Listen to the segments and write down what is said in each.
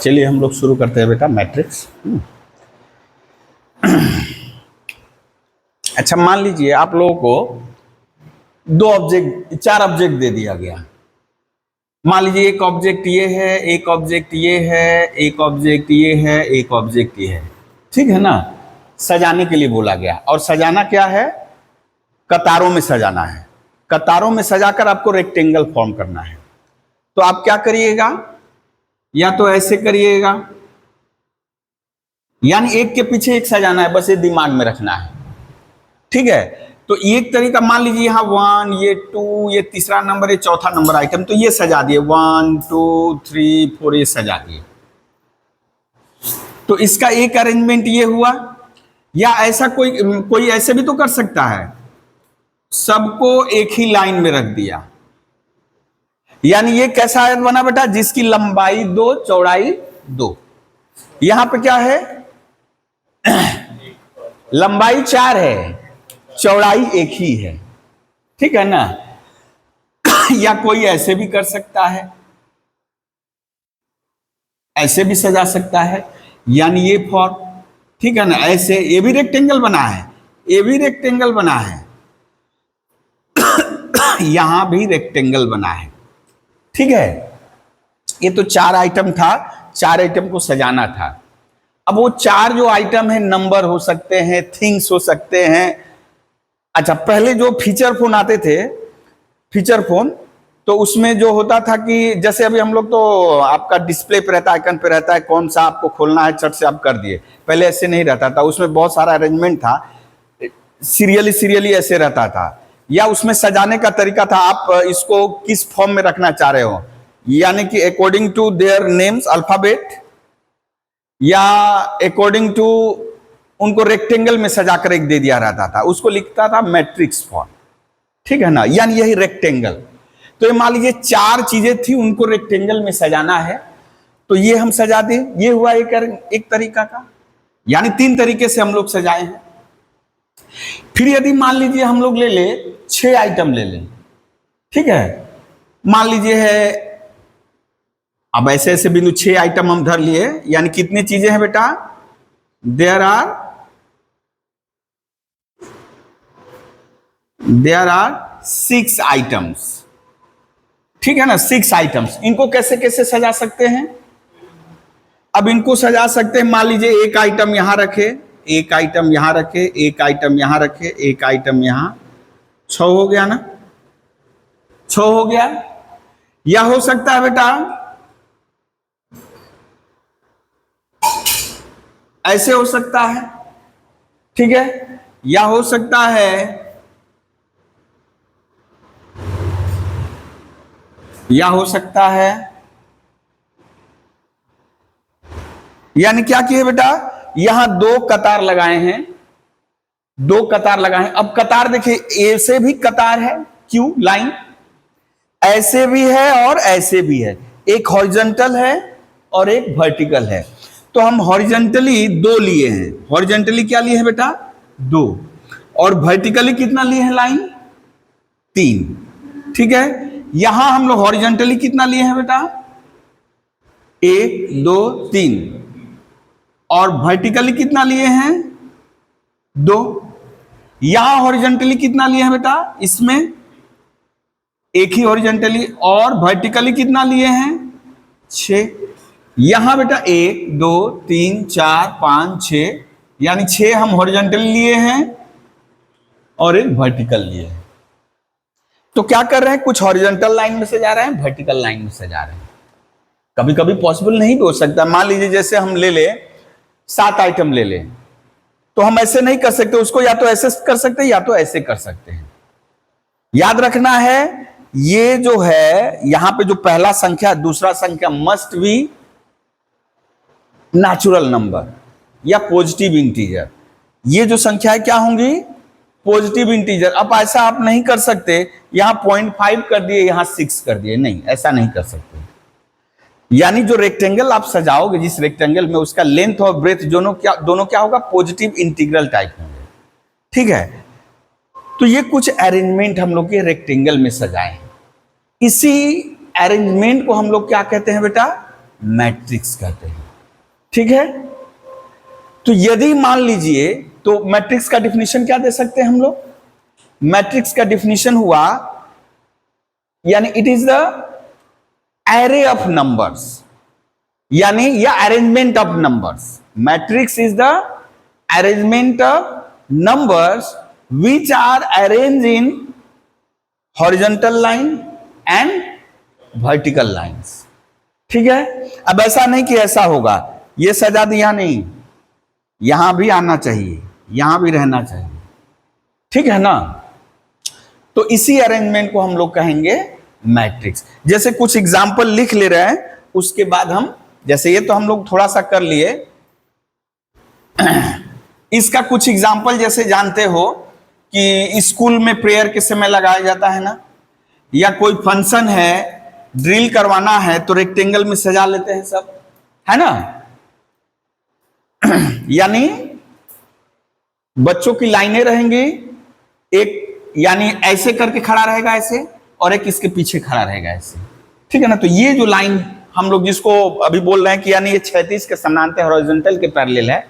चलिए हम लोग शुरू करते हैं बेटा मैट्रिक्स। अच्छा, मान लीजिए आप लोगों को चार ऑब्जेक्ट दे दिया गया। मान लीजिए एक ऑब्जेक्ट ये है, एक ऑब्जेक्ट ये है, एक ऑब्जेक्ट ये है, एक ऑब्जेक्ट ये है। ठीक है ना। सजाने के लिए बोला गया, और सजाना क्या है? कतारों में सजाना है। कतारों में सजाकर आपको रेक्टेंगल फॉर्म करना है। तो आप क्या करिएगा, या तो ऐसे करिएगा, यानी एक के पीछे एक सजाना है, बस ये दिमाग में रखना है। ठीक है। तो एक तरीका, मान लीजिए यहाँ 1, ये 2, ये तीसरा नंबर, ये चौथा नंबर आइटम, तो ये सजा दिए 1 2 3 4, ये सजा दिए। तो इसका एक अरेंजमेंट ये हुआ। या ऐसा कोई ऐसे भी तो कर सकता है, सबको एक ही लाइन में रख दिया। यानी ये कैसा आयत बना बेटा? जिसकी लंबाई 2 चौड़ाई 2। यहां पे क्या है? लंबाई 4 है, चौड़ाई एक ही है। ठीक है ना। या कोई ऐसे भी कर सकता है, ऐसे भी सजा सकता है, यानी ये फॉर्म। ठीक है ना। ऐसे ये भी रेक्टेंगल बना है, ये भी रेक्टेंगल बना है, यहां भी रेक्टेंगल बना है। ठीक है। ये तो 4 आइटम था, 4 आइटम को सजाना था। अब वो 4 जो आइटम है, नंबर हो सकते हैं, थिंग्स हो सकते हैं। अच्छा, पहले जो फीचर फोन आते थे, फीचर फोन, तो उसमें जो होता था कि जैसे अभी हम लोग तो आपका डिस्प्ले पे रहता है, आइकन पे रहता है, कौन सा आपको खोलना है, चट से आप कर दिए। पहले ऐसे नहीं रहता था, उसमें बहुत सारा अरेंजमेंट था, सीरियली ऐसे रहता था। या उसमें सजाने का तरीका था, आप इसको किस फॉर्म में रखना चाह रहे हो, यानी कि according to their names alphabet, या अकॉर्डिंग टू उनको रेक्टेंगल में सजाकर एक दे दिया रहता था, उसको लिखता था मैट्रिक्स फॉर्म। ठीक है ना। यानी यही रेक्टेंगल। तो ये मान लीजिए 4 चीजें थी, उनको रेक्टेंगल में सजाना है, तो ये हम सजा दें। ये हुआ एक तरीका का, यानी 3 तरीके से हम लोग सजाए हैं। फिर यदि मान लीजिए हम लोग ले ले 6 आइटम ले लें। ठीक है। मान लीजिए है, अब ऐसे ऐसे बिंदु 6 आइटम हम धर लिए, यानी कितनी चीजें हैं बेटा? There are 6 items. ठीक है ना। 6 आइटम्स। इनको कैसे कैसे सजा सकते हैं? अब इनको सजा सकते हैं, मान लीजिए एक आइटम यहां रखे, एक आइटम यहां रखे, एक आइटम यहां रखे, एक आइटम यहां। 6 हो गया ना। 6 हो गया। या हो सकता है बेटा ऐसे हो सकता है। ठीक है। या हो सकता है, या हो सकता है, यानी क्या किए बेटा? यहां 2 कतार लगाए हैं, 2 कतार लगाए हैं। अब कतार देखिए, ऐसे भी कतार है, क्यों लाइन, ऐसे भी है और ऐसे भी है। एक हॉरिजॉन्टल है और एक वर्टिकल है। तो हम हॉरिजॉन्टली 2 लिए हैं। हॉरिजॉन्टली क्या लिए हैं बेटा? 2। और वर्टिकली कितना लिए हैं लाइन? 3। ठीक है। यहां हम लोग हॉरिजॉन्टली कितना लिए हैं बेटा? 1 2 3। और वर्टिकली कितना लिए हैं? 2। यहां हॉरिजॉन्टली कितना लिए हैं बेटा? इसमें एक ही हॉरिजॉन्टली। और वर्टिकली कितना लिए हैं? 6। यहां बेटा 1 2 3 4 5 6, यानी 6 हम हॉरिजॉन्टली लिए हैं और एक वर्टिकल लिए हैं। तो क्या कर रहे हैं? कुछ हॉरिजॉन्टल लाइन में सजा रहे हैं, वर्टिकल लाइन में सजा रहे हैं। कभी कभी पॉसिबल नहीं भी हो सकता। मान लीजिए जैसे हम ले ले 7 आइटम ले लें, तो हम ऐसे नहीं कर सकते उसको, या तो ऐसे कर सकते हैं या तो ऐसे कर सकते हैं। याद रखना है, ये जो है यहां पे जो पहला संख्या दूसरा संख्या मस्ट बी नेचुरल नंबर या पॉजिटिव इंटीजर। ये जो संख्या है क्या होंगी? Positive integer. अब ऐसा आप नहीं कर सकते, यहां 0.5 कर दिए, यहां 6 कर दिए, नहीं, ऐसा नहीं कर सकते। यानी जो रेक्टेंगल आप सजाओगे, जिस रेक्टेंगल में, उसका लेंथ और ब्रेथ दोनों क्या होगा? पॉजिटिव इंटीग्रल टाइप होंगे। ठीक है। तो ये कुछ अरेंजमेंट हम लोग के रेक्टेंगल में सजाए हैं। इसी अरेंजमेंट को हम लोग क्या कहते हैं बेटा? मैट्रिक्स कहते हैं। ठीक है, तो यदि मान लीजिए, तो मैट्रिक्स का डिफिनीशन क्या दे सकते हैं हम लोग? मैट्रिक्स का डिफिनीशन हुआ, यानी it is the array of numbers, यानी या arrangement of numbers. Matrix is the arrangement of numbers which are arranged in horizontal line and vertical lines। ठीक है, अब ऐसा नहीं कि ऐसा होगा, ये सजा दिया नहीं, यहां भी आना चाहिए, यहां भी रहना चाहिए। ठीक है ना, तो इसी अरेंजमेंट को हम लोग कहेंगे मैट्रिक्स। जैसे कुछ एग्जाम्पल लिख ले रहे हैं, उसके बाद हम, जैसे ये तो हम लोग थोड़ा सा कर लिए, इसका कुछ एग्जाम्पल जैसे जानते हो कि स्कूल में प्रेयर के समय लगाया जाता है ना, या कोई फंक्शन है, ड्रिल करवाना है तो रेक्टेंगल में सजा लेते हैं सब, है ना। यानी बच्चों की लाइनें रहेंगी, एक यानी ऐसे करके खड़ा रहेगा ऐसे, और एक इसके पीछे खड़ा रहेगा ऐसे। ठीक है ना, तो ये जो लाइन हम लोग जिसको अभी बोल रहे हैं कि यानी ये क्षैतिज के समानांतर हॉरिजॉन्टल के पैरेलल है,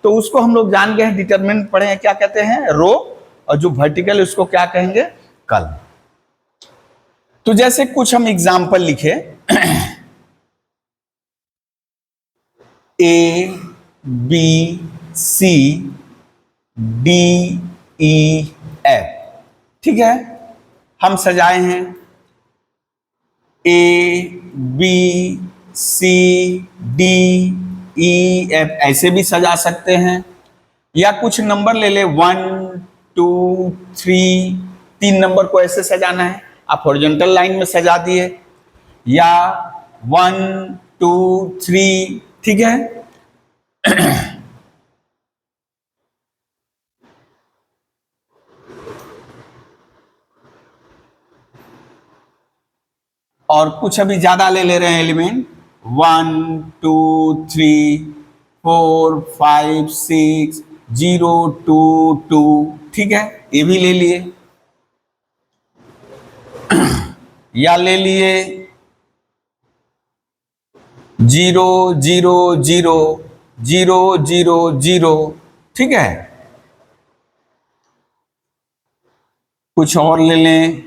तो उसको हम लोग जान गए हैं, डिटरमिनेंट पढ़े हैं, क्या कहते हैं? रो। और जो वर्टिकल है उसको क्या कहेंगे? कॉलम। तो जैसे कुछ हम एग्जाम्पल लिखे, A B C D E F. ठीक है, हम सजाए हैं A B C D E F, ऐसे भी सजा सकते हैं, या कुछ नंबर ले ले 1 2 3, 3 नंबर को ऐसे सजाना है, आप हॉरिजॉन्टल लाइन में सजा दिए, या 1 2 3। ठीक है, और कुछ अभी ज्यादा ले रहे हैं एलिमेंट, 1 2 3 4 5 6 0 2 2। ठीक है, ये भी ले लिए, या ले लिए 0 0 0 0 0 0। ठीक है, कुछ और ले लें।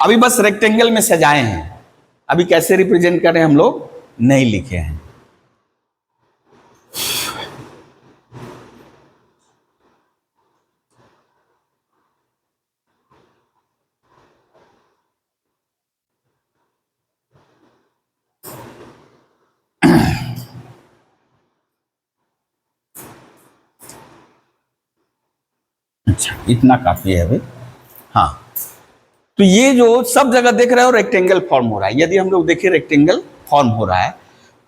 अभी बस रेक्टेंगल में सजाए हैं, अभी कैसे रिप्रेजेंट करें हम लोग नहीं लिखे हैं। अच्छा, इतना काफी है अभी। हाँ, तो ये जो सब जगह देख रहे हो रेक्टेंगल फॉर्म हो रहा है, यदि हम लोग देखें रेक्टेंगल फॉर्म हो रहा है,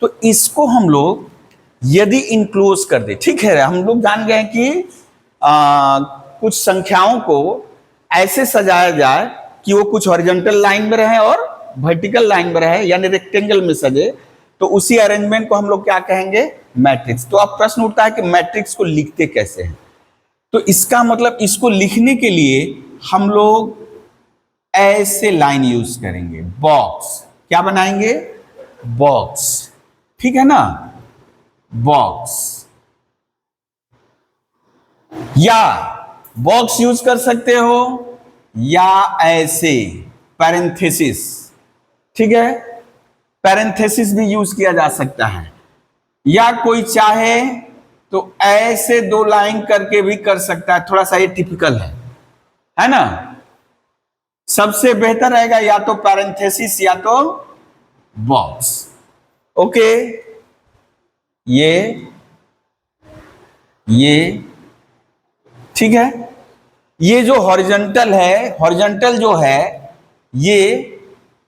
तो इसको हम लोग यदि इनक्लोज कर दे, ठीक है, हम लोग जान गए कि कुछ संख्याओं को ऐसे सजाया जाए कि वो कुछ हॉरिजॉन्टल लाइन में रहे और वर्टिकल लाइन में रहे, यानी रेक्टेंगल में सजे, तो उसी अरेंजमेंट को हम लोग क्या कहेंगे? मैट्रिक्स। तो अब प्रश्न उठता है कि मैट्रिक्स को लिखते कैसे हैं? तो इसका मतलब इसको लिखने के लिए हम लोग ऐसे लाइन यूज करेंगे, बॉक्स। क्या बनाएंगे? बॉक्स। ठीक है ना, बॉक्स, या बॉक्स यूज कर सकते हो, या ऐसे पैरेंथेसिस। ठीक है, पैरेंथेसिस भी यूज किया जा सकता है, या कोई चाहे तो ऐसे 2 लाइन करके भी कर सकता है। थोड़ा सा ये टिपिकल है ना। सबसे बेहतर रहेगा या तो पैरेंथेसिस या तो बॉक्स। ओके, ये ठीक है। ये जो हॉरिजॉन्टल है, हॉरिजॉन्टल जो है ये,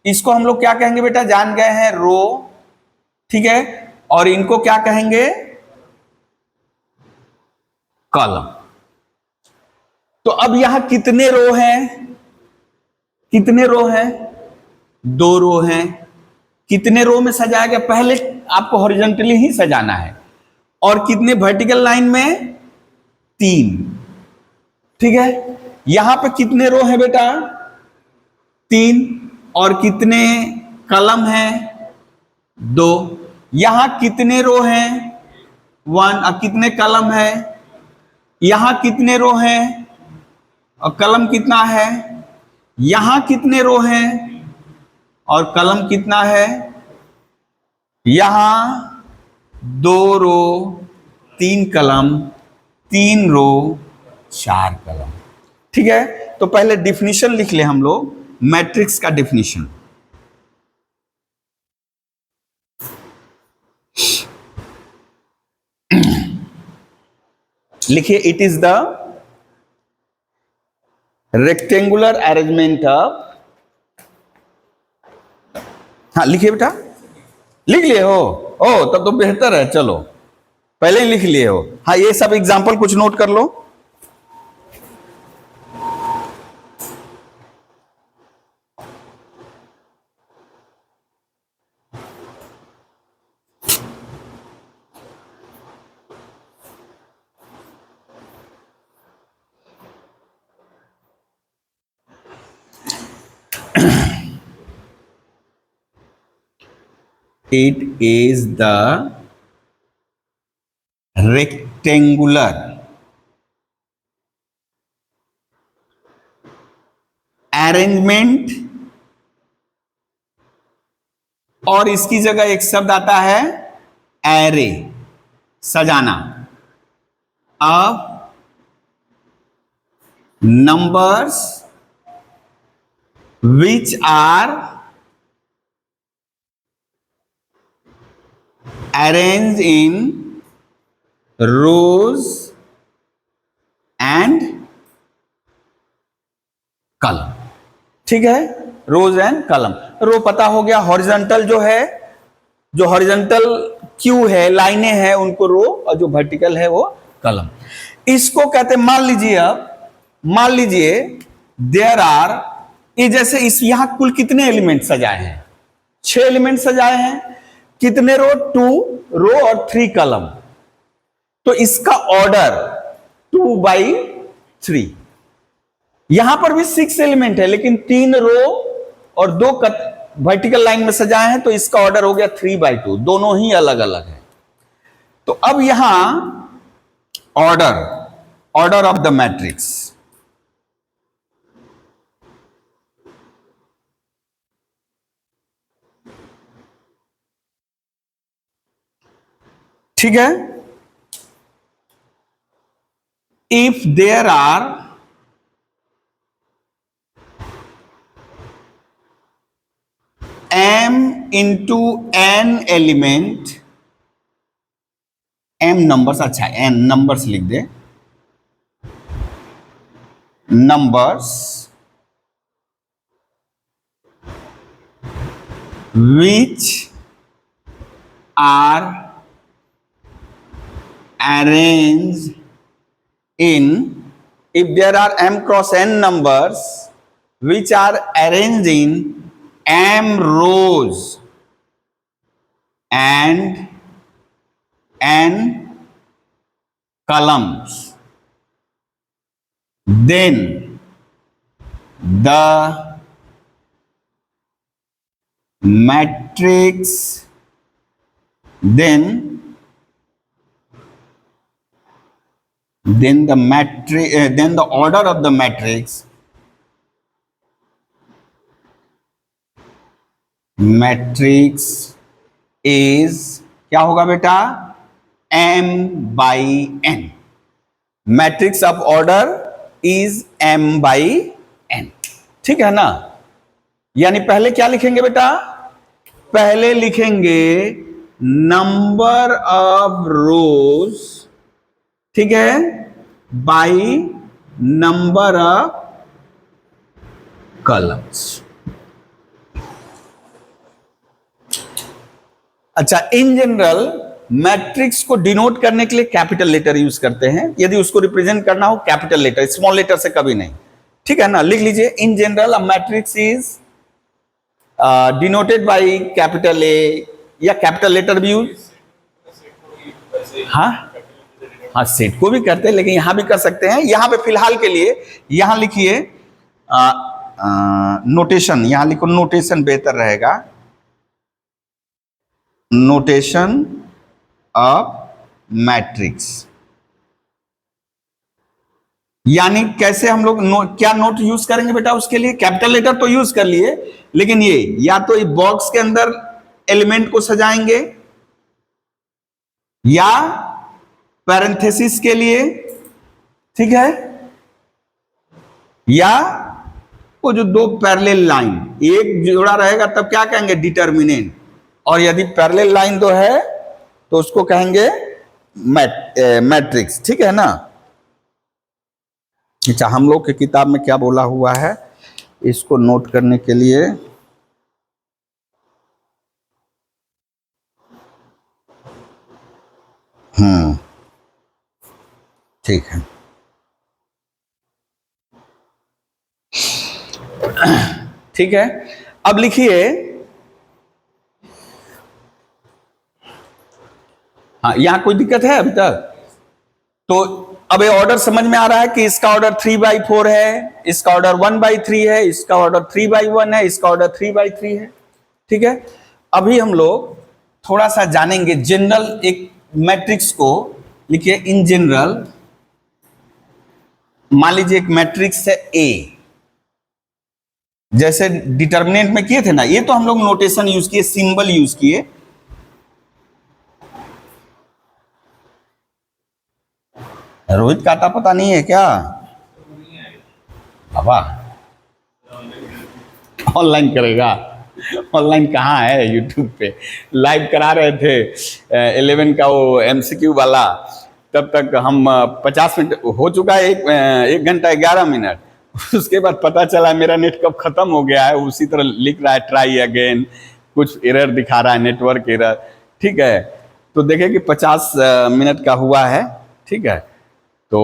इसको हम लोग क्या कहेंगे बेटा? जान गए हैं, रो। ठीक है, और इनको क्या कहेंगे? कॉलम। तो अब यहां कितने रो हैं? कितने रो हैं? 2 रो हैं। कितने रो में सजाया गया? पहले आपको हॉरिजॉन्टली ही सजाना है। और कितने वर्टिकल लाइन में? 3। ठीक है, यहां पे कितने रो हैं बेटा? 3। और कितने कॉलम हैं? 2। यहां कितने रो हैं? 1। अब कितने कलम है? यहां कितने रो हैं और कलम कितना है? यहां कितने रो हैं और कलम कितना है? यहां 2 रो 3 कलम, 3 रो 4 कलम। ठीक है, तो पहले डिफिनीशन लिख ले हम लोग, मैट्रिक्स का डिफिनीशन। लिखिए, it is the rectangular arrangement of, हाँ लिखिए बेटा, लिख लिए हो? ओ तब तो बेहतर है, चलो पहले ही लिख लिए हो। हाँ, ये सब एग्जांपल कुछ नोट कर लो। It is the rectangular arrangement, और इसकी जगह एक शब्द आता है एरे, सजाना, of numbers which are arranged in rows and कलम। ठीक है, रोज एंड कलम। रो पता हो गया, हॉरिजॉन्टल जो है, जो हॉरिजॉन्टल क्यू है, लाइनें हैं, उनको रो, और जो वर्टिकल है वो कलम। इसको कहते हैं, मान लीजिए, अब मान लीजिए देयर आर, ये जैसे इस यहां कुल कितने एलिमेंट सजाए हैं? 6 एलिमेंट सजाए हैं। कितने रो? 2 रो और 3 कलम। तो इसका ऑर्डर 2/3। यहां पर भी 6 एलिमेंट है, लेकिन 3 रो और 2 वर्टिकल लाइन में सजाए हैं, तो इसका ऑर्डर हो गया 3/2। दोनों ही अलग अलग है। तो अब यहां ऑर्डर ऑफ द मैट्रिक्स, ठीक है, if there are m into n element, m numbers, अच्छा n नंबर्स लिख दे, numbers which are arranged in, if there are m cross n numbers which are arranged in m rows and n columns, then the matrix, then the order of the matrix is, क्या होगा बेटा? m/n। Matrix of order is m/n। ठीक है ना? यानी पहले क्या लिखेंगे बेटा? पहले लिखेंगे नंबर ऑफ रोज, ठीक है, बाई नंबर ऑफ कलम्स। अच्छा, इन जनरल मैट्रिक्स को डिनोट करने के लिए कैपिटल लेटर यूज करते हैं। यदि उसको रिप्रेजेंट करना हो कैपिटल लेटर, स्मॉल लेटर से कभी नहीं। ठीक है ना? लिख लीजिए, in general a matrix is denoted by capital A, या कैपिटल लेटर भी यूज, हाँ हाँ, सेट को भी करते हैं, लेकिन यहां भी कर सकते हैं। यहां पे फिलहाल के लिए यहां लिखिए नोटेशन, यहां लिखो नोटेशन, बेहतर रहेगा। Notation of matrix. यानी कैसे हम लोग क्या नोट यूज करेंगे बेटा? उसके लिए कैपिटल लेटर तो यूज कर लिए, लेकिन ये या तो बॉक्स के अंदर एलिमेंट को सजाएंगे, या पैरेंथेसिस के लिए, ठीक है, या वो जो दो पैरेलल लाइन एक जोड़ा रहेगा तब क्या कहेंगे? डिटर्मिनेंट। और यदि पैरेलल लाइन तो है तो उसको कहेंगे मैट्रिक्स, ठीक है ना? अच्छा, हम लोग की किताब में क्या बोला हुआ है इसको नोट करने के लिए? ठीक है, ठीक है। अब लिखिए, हाँ, यहां कोई दिक्कत है अभी तक? तो अब ये ऑर्डर समझ में आ रहा है कि इसका ऑर्डर 3/4 है, इसका ऑर्डर 1/3 है, इसका ऑर्डर 3/1 है, इसका ऑर्डर 3/3 है, ठीक है। अभी हम लोग थोड़ा सा जानेंगे जनरल एक मैट्रिक्स को। लिखिए, इन जनरल, मान लीजिए एक मैट्रिक्स है ए, जैसे डिटर्मिनेंट में किए थे ना, ये तो हम लोग नोटेशन यूज किए, सिंबल यूज किए। रोहित का आता पता नहीं है क्या बाबा? ऑनलाइन करेगा? ऑनलाइन कहाँ है? यूट्यूब पे लाइव करा रहे थे 11 का वो एमसीक्यू वाला, तब तक हम 50 मिनट हो चुका है, 1 घंटा 11 मिनट। उसके बाद पता चला मेरा नेट कब खत्म हो गया है। उसी तरह लिख रहा है ट्राई अगेन, कुछ एरर दिखा रहा है, नेटवर्क एरर, ठीक है। तो देखें कि 50 मिनट का हुआ है, ठीक है। तो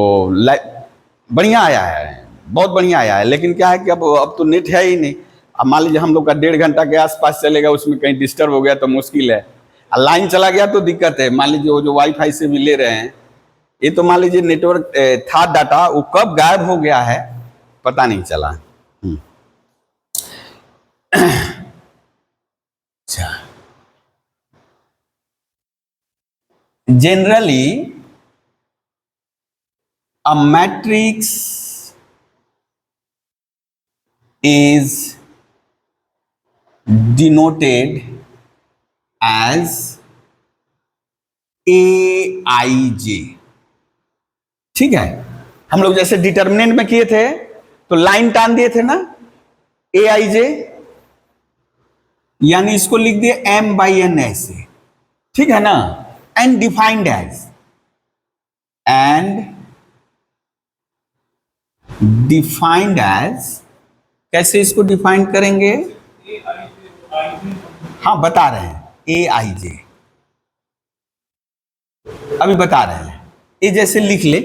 बढ़िया आया है, बहुत बढ़िया आया है, लेकिन क्या है कि अब तो नेट है ही नहीं। अब मान लीजिए हम लोग का 1.5 घंटा के आसपास चलेगा, उसमें कहीं डिस्टर्ब हो गया तो मुश्किल है। लाइन चला गया तो दिक्कत है। मान लीजिए वो जो वाईफाई से भी ले रहे हैं, ये तो मान लीजिए नेटवर्क था डाटा, वो कब गायब हो गया है पता नहीं चला। अच्छा, generally a matrix is denoted as aij, ठीक है। हम लोग जैसे डिटर्मिनेंट में किए थे तो लाइन टान दिए थे ना, aij, यानी इसको लिख दिए m/n ऐसे, ठीक है ना। And defined as, defined as, कैसे इसको डिफाइन करेंगे? हाँ, बता रहे हैं, aij, अभी बता रहे हैं। ये जैसे लिख ले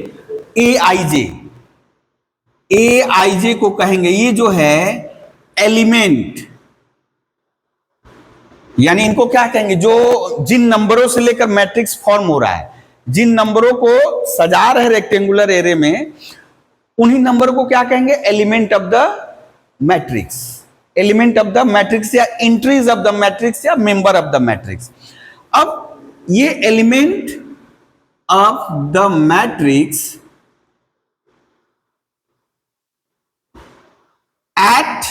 aij, aij को कहेंगे ये जो है एलिमेंट, यानी इनको क्या कहेंगे? जो जिन नंबरों से लेकर मैट्रिक्स फॉर्म हो रहा है, जिन नंबरों को सजा रहे रेक्टेंगुलर एरे में, उन्हीं नंबर को क्या कहेंगे? Element of the matrix. Element of the matrix या एंट्रीज ऑफ द मैट्रिक्स या मेंबर ऑफ द मैट्रिक्स। अब ये element of the matrix at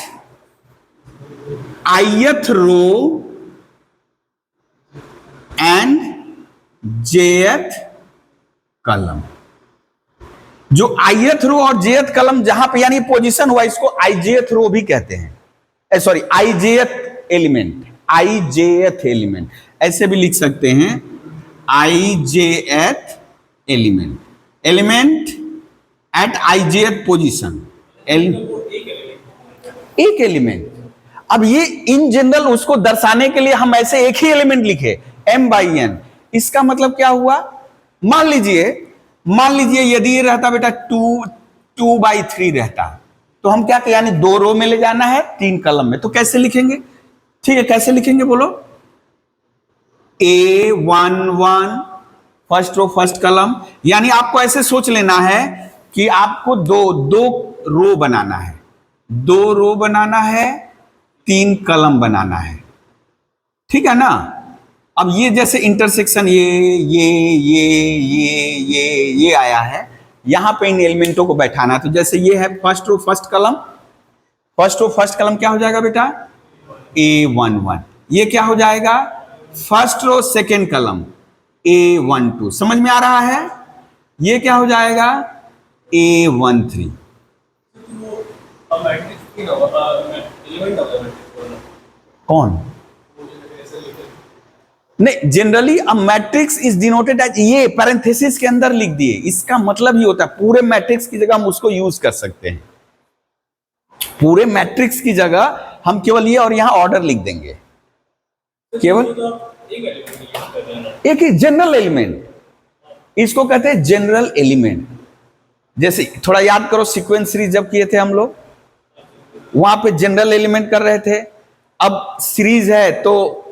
ith row and jth column. जो ith रो और jth कॉलम जहां पे यानी पोजीशन हुआ, इसको ijth रो भी कहते हैं, sorry ijth element, ijth element ऐसे भी लिख सकते हैं, ijth element, element at ijth position, एक एलिमेंट। अब ये इन जनरल उसको दर्शाने के लिए हम ऐसे एक ही एलिमेंट लिखे m/n। इसका मतलब क्या हुआ? मान लीजिए यदि ये रहता बेटा 2/3 रहता, तो हम क्या, यानी 2 रो में ले जाना है 3 कॉलम में, तो कैसे लिखेंगे? ठीक है, कैसे लिखेंगे बोलो? A11 first row first column, यानी आपको ऐसे सोच लेना है कि आपको दो रो बनाना है, 2 रो बनाना है, 3 कॉलम बनाना है, ठीक है ना। अब ये जैसे इंटरसेक्शन ये आया है, यहां पे इन एलिमेंटों को बैठाना। तो जैसे ये है फर्स्ट रो फर्स्ट कलम, फर्स्ट रो फर्स्ट कलम क्या हो जाएगा बेटा? A11। ये क्या हो जाएगा? फर्स्ट रो सेकेंड कलम A12। समझ में आ रहा है? ये क्या हो जाएगा? A13। कौन? नहीं, generally a matrix is denoted as, ये पैरेंथेसिस के अंदर लिख दिए, इसका मतलब ही होता है पूरे मैट्रिक्स की जगह हम उसको यूज कर सकते हैं। पूरे मैट्रिक्स की जगह हम केवल ये और यहां ऑर्डर लिख देंगे, केवल एक ही जनरल एलिमेंट, इसको कहते हैं जनरल एलिमेंट। जैसे थोड़ा याद करो, सीक्वेंस सीरीज जब किए थे हम लोग, वहां पे जनरल एलिमेंट कर रहे थे। अब सीरीज है तो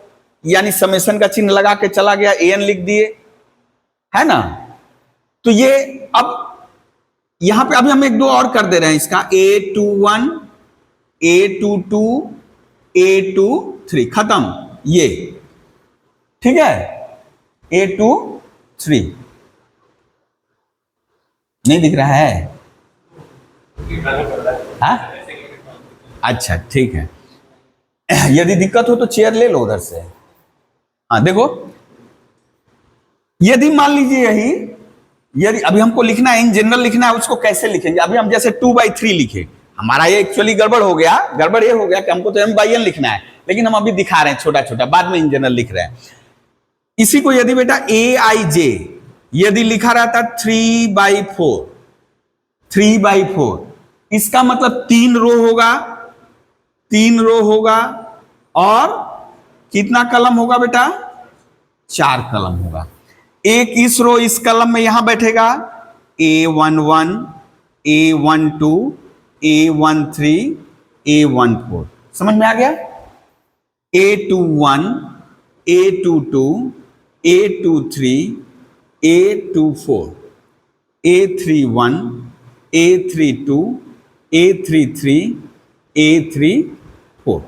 यानी समेशन का चिन्ह लगा के चला गया, an लिख दिए, है ना? तो ये अब यहां पे अभी हम एक दो और कर दे रहे हैं इसका, A21, A22, A23, खत्म ये, ठीक है? A23 नहीं दिख रहा है? हाँ, अच्छा ठीक है। यदि दिक्कत हो तो चेयर ले लो उधर से। हाँ देखो, यदि मान लीजिए यदि अभी हमको लिखना है, इन जनरल लिखना है, उसको कैसे लिखेंगे? अभी हम जैसे 2/3 लिखे, हमारा ये एक्चुअली गड़बड़ हो गया। गड़बड़ ये हो गया कि हमको तो m/n लिखना है, लेकिन हम अभी दिखा रहे हैं छोटा छोटा, बाद में इन जनरल लिख रहे हैं। इसी को यदि बेटा aij यदि लिखा रहता 3/4, 3/4, इसका मतलब 3 रो होगा, 3 रो होगा, और कितना कलम होगा बेटा? 4 कलम होगा। एक इस रो इस कलम में यहां बैठेगा, A11, A12, A13, A14। समझ में आ गया? A21, A22, A23, A24, A31, A32, A33, A34,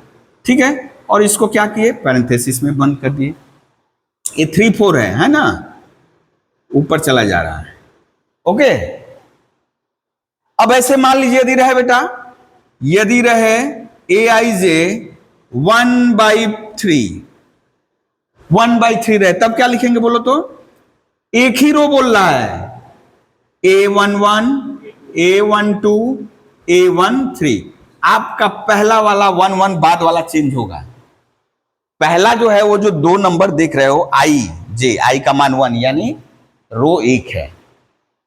ठीक है? और इसको क्या किए? पैरेंथेसिस में बंद कर दिए। ये 3-4 है ना? ऊपर चला जा रहा है, ओके। अब ऐसे मान लीजिए यदि रहे बेटा, यदि रहे aij 1/3, 1/3 रहे, तब क्या लिखेंगे बोलो तो? एक ही रो बोल रहा है, A11, A12, A13। आपका पहला वाला 1 बाद वाला चेंज होगा। पहला जो है वो जो 2 नंबर देख रहे हो, आई का मान 1, यानी रो 1 है,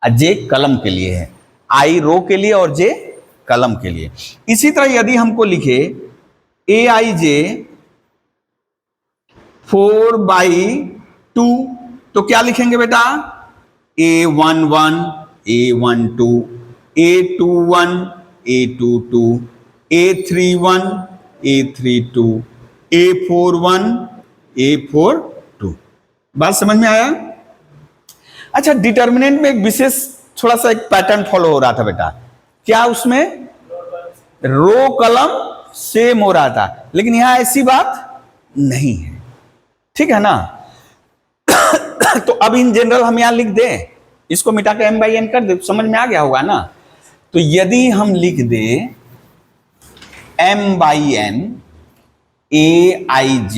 जे कलम के लिए है, आई रो के लिए और जे कलम के लिए। इसी तरह यदि हमको लिखे aij 4/2, तो क्या लिखेंगे बेटा? A11, A12, A21, A22, A31, A32, A41, A42। बात समझ में आया? अच्छा, डिटर्मिनेंट में एक विशेष थोड़ा सा एक पैटर्न फॉलो हो रहा था बेटा। क्या उसमें? रो कलम सेम हो रहा था, लेकिन यहां ऐसी बात नहीं है, ठीक है ना? तो अब इन जनरल हम यहां लिख दें, इसको मिटा के m/n कर दे, समझ में आ गया होगा ना? तो यदि हम लिख दे m/n aij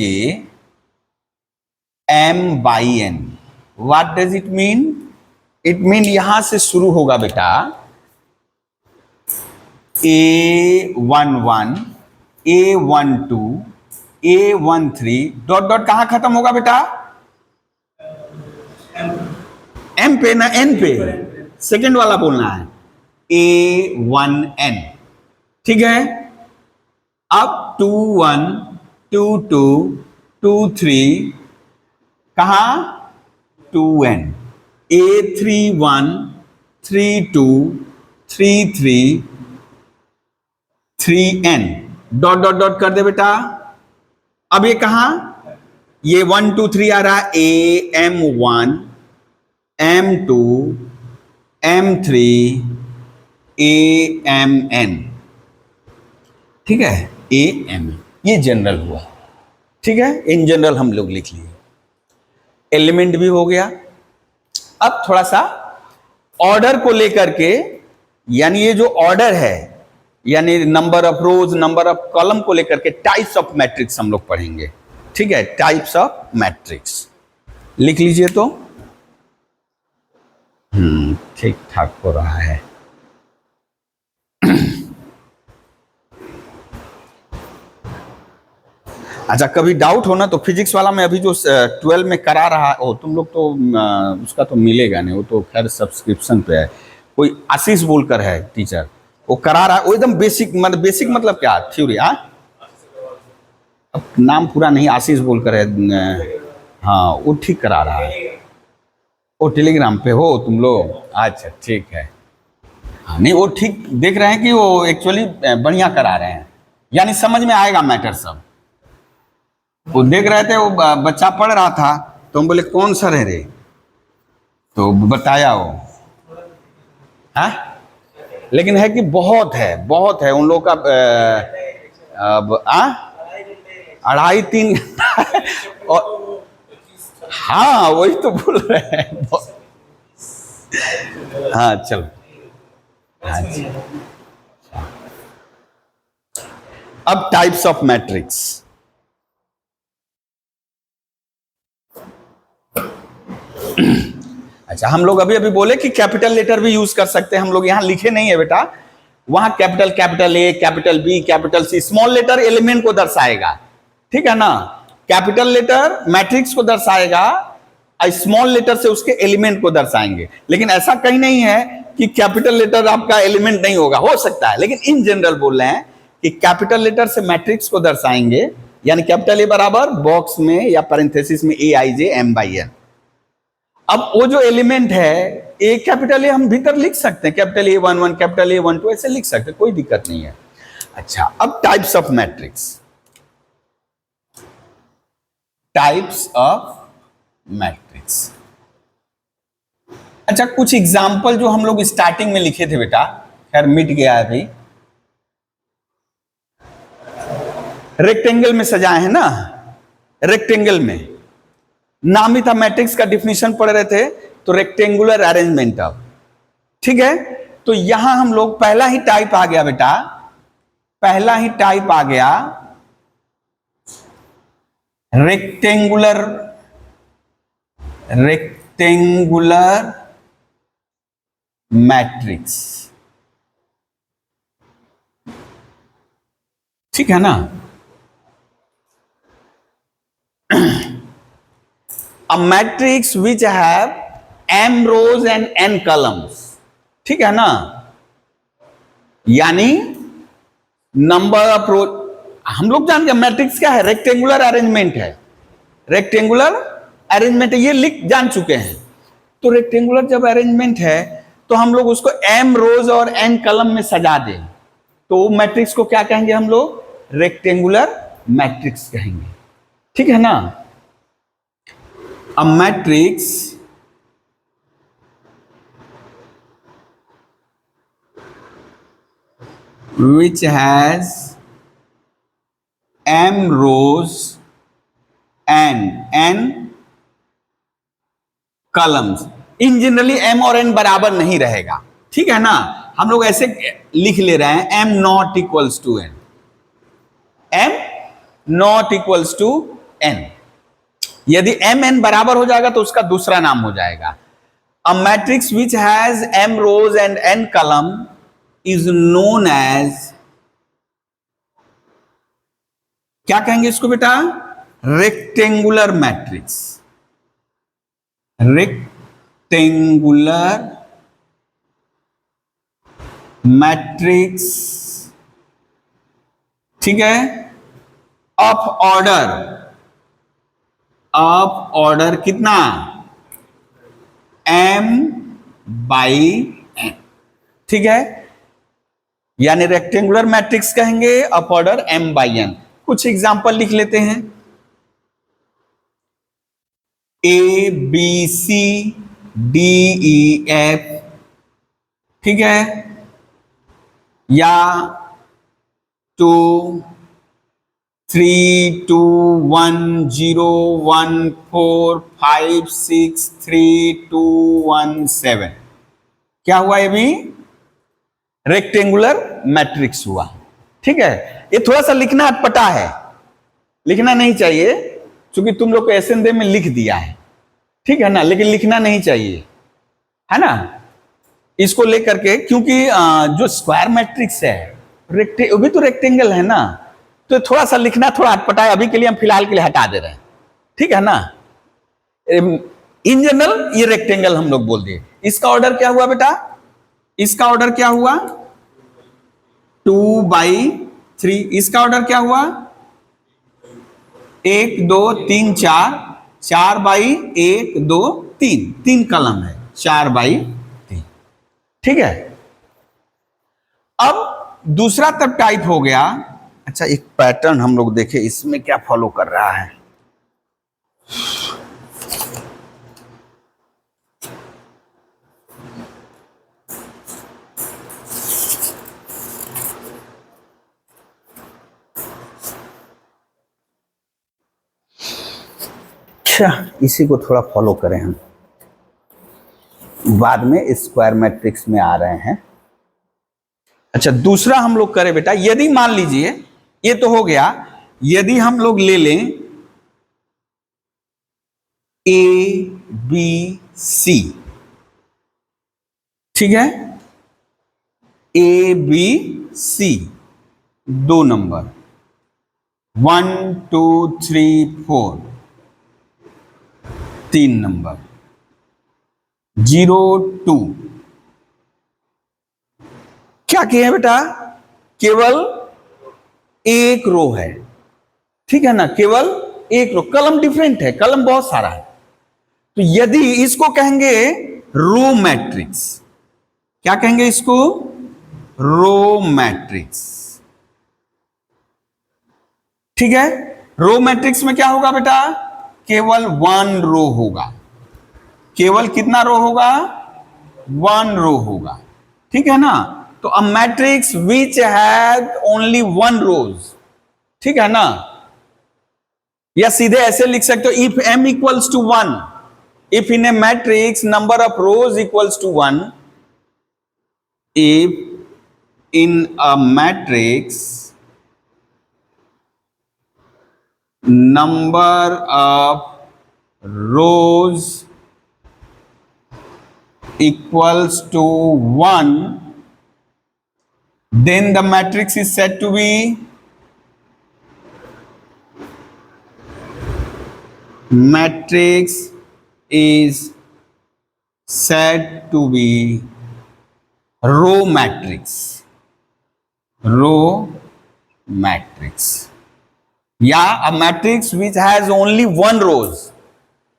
m/n, what does it mean? It mean यहां से शुरू होगा बेटा A11, A12, A13, dot dot कहां खत्म होगा बेटा? M पे ना, N पे, सेकेंड वाला बोलना है, A1N, ठीक है? अब 21, 22, 23, कहां? 2N, A31, 32, 33, 3N, dot dot dot कर दे बेटा। अब ये कहां? ये 1, 2, 3 आ रहा है, AM1, M2, M3, AMN, ठीक है? AM, ये जनरल हुआ, ठीक है? इन जनरल हम लोग लिख लिए। एलिमेंट भी हो गया। अब थोड़ा सा ऑर्डर को लेकर के, यानी ये जो ऑर्डर है, यानी number of rose, number of column को लेकर के टाइप्स ऑफ मैट्रिक्स हम लोग पढ़ेंगे। ठीक है, टाइप्स ऑफ मैट्रिक्स लिख लीजिए तो। ठीक ठाक हो रहा है। अच्छा, कभी डाउट हो ना तो फिजिक्स वाला मैं अभी जो 12 में करा रहा हो, तुम लोग तो उसका तो मिलेगा नहीं, वो तो खैर सब्सक्रिप्शन पे है। कोई आशीष बोलकर है टीचर, वो करा रहा है, वो एकदम बेसिक मतलब क्या थ्योरी। अब नाम पूरा नहीं, आशीष बोलकर है। हाँ, वो ठीक करा रहा है। वो टेलीग्राम पे हो तुम लोग? अच्छा ठीक है। हाँ, नहीं वो ठीक देख रहे हैं कि वो एक्चुअली बढ़िया करा रहे हैं, यानी समझ में आएगा मैटर सब। वो देख रहे थे, वो बच्चा पढ़ रहा था, तो हम बोले कौन सर है रे, तो बताया वो। हाँ, लेकिन है कि बहुत है उन लोग का। अब 2.5-3 और हाँ वही तो बोल रहे हैं। हाँ चलो। हाँ जी। अब टाइप्स ऑफ मैट्रिक्स। अच्छा, हम लोग अभी बोले कि कैपिटल लेटर भी यूज कर सकते हैं। हम लोग यहां लिखे नहीं है बेटा, वहां capital A, capital B, capital C, small letter element को दर्शाएगा। ठीक है ना, कैपिटल लेटर मैट्रिक्स को दर्शाएगा, स्मॉल लेटर से उसके एलिमेंट को दर्शाएंगे। लेकिन ऐसा कहीं नहीं है कि कैपिटल लेटर आपका एलिमेंट नहीं होगा, हो सकता है, लेकिन इन जनरल बोल रहे हैं कि कैपिटल लेटर से मैट्रिक्स को दर्शाएंगे, यानी कैपिटल ए बराबर बॉक्स में या पैरेंथेसिस में AIJ M/N। अब वो जो एलिमेंट है, ए कैपिटल ए हम भीतर लिख सकते हैं, कैपिटल A11, कैपिटल A12 ऐसे लिख सकते हैं, कोई दिक्कत नहीं है। अच्छा, अब types of matrix. Types of matrix. अच्छा, कुछ एग्जाम्पल जो हम लोग स्टार्टिंग में लिखे थे बेटा, खैर मिट गया है अभी। रेक्टेंगल में सजाए हैं ना, रेक्टेंगल में नाम ही था, मैट्रिक्स का डिफिनीशन पढ़ रहे थे, तो रेक्टेंगुलर अरेंजमेंट ऑफ। ठीक है, तो यहां हम लोग पहला ही टाइप आ गया बेटा, पहला ही टाइप आ गया रेक्टेंगुलर मैट्रिक्स। ठीक है ना, a matrix which have m rows and n columns। ठीक है ना, यानी नंबर ऑफ रो, हम लोग जान गए मैट्रिक्स क्या है, रेक्टेंगुलर अरेंजमेंट है। रेक्टेंगुलर अरेंजमेंट ये लिख जान चुके हैं। तो रेक्टेंगुलर जब अरेंजमेंट है तो हम लोग उसको m रोज और n कलम में सजा दें, तो मैट्रिक्स को क्या कहेंगे हम लोग, रेक्टेंगुलर मैट्रिक्स कहेंगे। ठीक है ना, a matrix which has m rows and n columns। In generally m और n बराबर नहीं रहेगा। ठीक है ना, हम लोग ऐसे लिख ले रहे हैं m not equals to n, m not equals to n। यदि m n बराबर हो जाएगा तो उसका दूसरा नाम हो जाएगा। A matrix which has m rows and n column is known as, क्या कहेंगे इसको बेटा, रेक्टेंगुलर मैट्रिक्स। Rectangular matrix. ठीक है, ऑफ ऑर्डर कितना, m/n। ठीक है, यानी रेक्टेंगुलर मैट्रिक्स कहेंगे, ऑफ ऑर्डर m/n। कुछ एग्जांपल लिख लेते हैं, ABCDEF। ठीक है, या 2 3 2 1 0 1 4 5 6 3 2 1 7। क्या हुआ ये भी? रेक्टेंगुलर मैट्रिक्स हुआ। ठीक है, ये थोड़ा सा लिखना अटपटा है, लिखना नहीं चाहिए, क्योंकि तुम लोग को एसएनदे में लिख दिया है, ठीक है ना, लेकिन लिखना नहीं चाहिए, है ना, इसको लेकर के, क्योंकि जो स्क्वायर मैट्रिक्स है वो भी तो रेक्टेंगल है ना, तो थोड़ा सा लिखना थोड़ा अटपटा है, अभी के लिए हम फिलहाल के लिए हटा दे रहे हैं, ठीक है ना। इन जनरल ये रेक्टेंगल हम लोग बोल दिए। इसका ऑर्डर क्या हुआ बेटा? इसका ऑर्डर क्या हुआ? 2/3। इसका ऑर्डर क्या हुआ? 1 2 3 4, 4/1 2 3, 3 कलम है, 4/3। ठीक है, अब दूसरा तब टाइप हो गया। अच्छा, एक पैटर्न हम लोग देखें इसमें क्या फॉलो कर रहा है। अच्छा, इसी को थोड़ा फॉलो करें हम, बाद में स्क्वायर मैट्रिक्स में आ रहे हैं। अच्छा, दूसरा हम लोग करें बेटा, यदि मान लीजिए ये तो हो गया, यदि हम लोग ले लें ABC, ठीक है, ABC 2 नंबर 1 2 3 4, 3 नंबर 0 2। क्या किए हैं बेटा? केवल एक रो है, ठीक है ना, केवल एक रो, कलम डिफरेंट है, कलम बहुत सारा है, तो यदि इसको कहेंगे रो मैट्रिक्स। क्या कहेंगे इसको? Row matrix. ठीक है, रो मैट्रिक्स में क्या होगा बेटा? केवल 1 रो होगा, केवल कितना रो होगा? 1 रो होगा, ठीक है ना। तो a matrix which has only 1 rows, ठीक है ना, या सीधे ऐसे लिख सकते हो, if m equals to 1, if in a matrix number of rows equals to 1, if in a matrix number of rows equals to 1, then the matrix is said to be matrix is said to be row matrix, row matrix, या a matrix which has only 1 rows,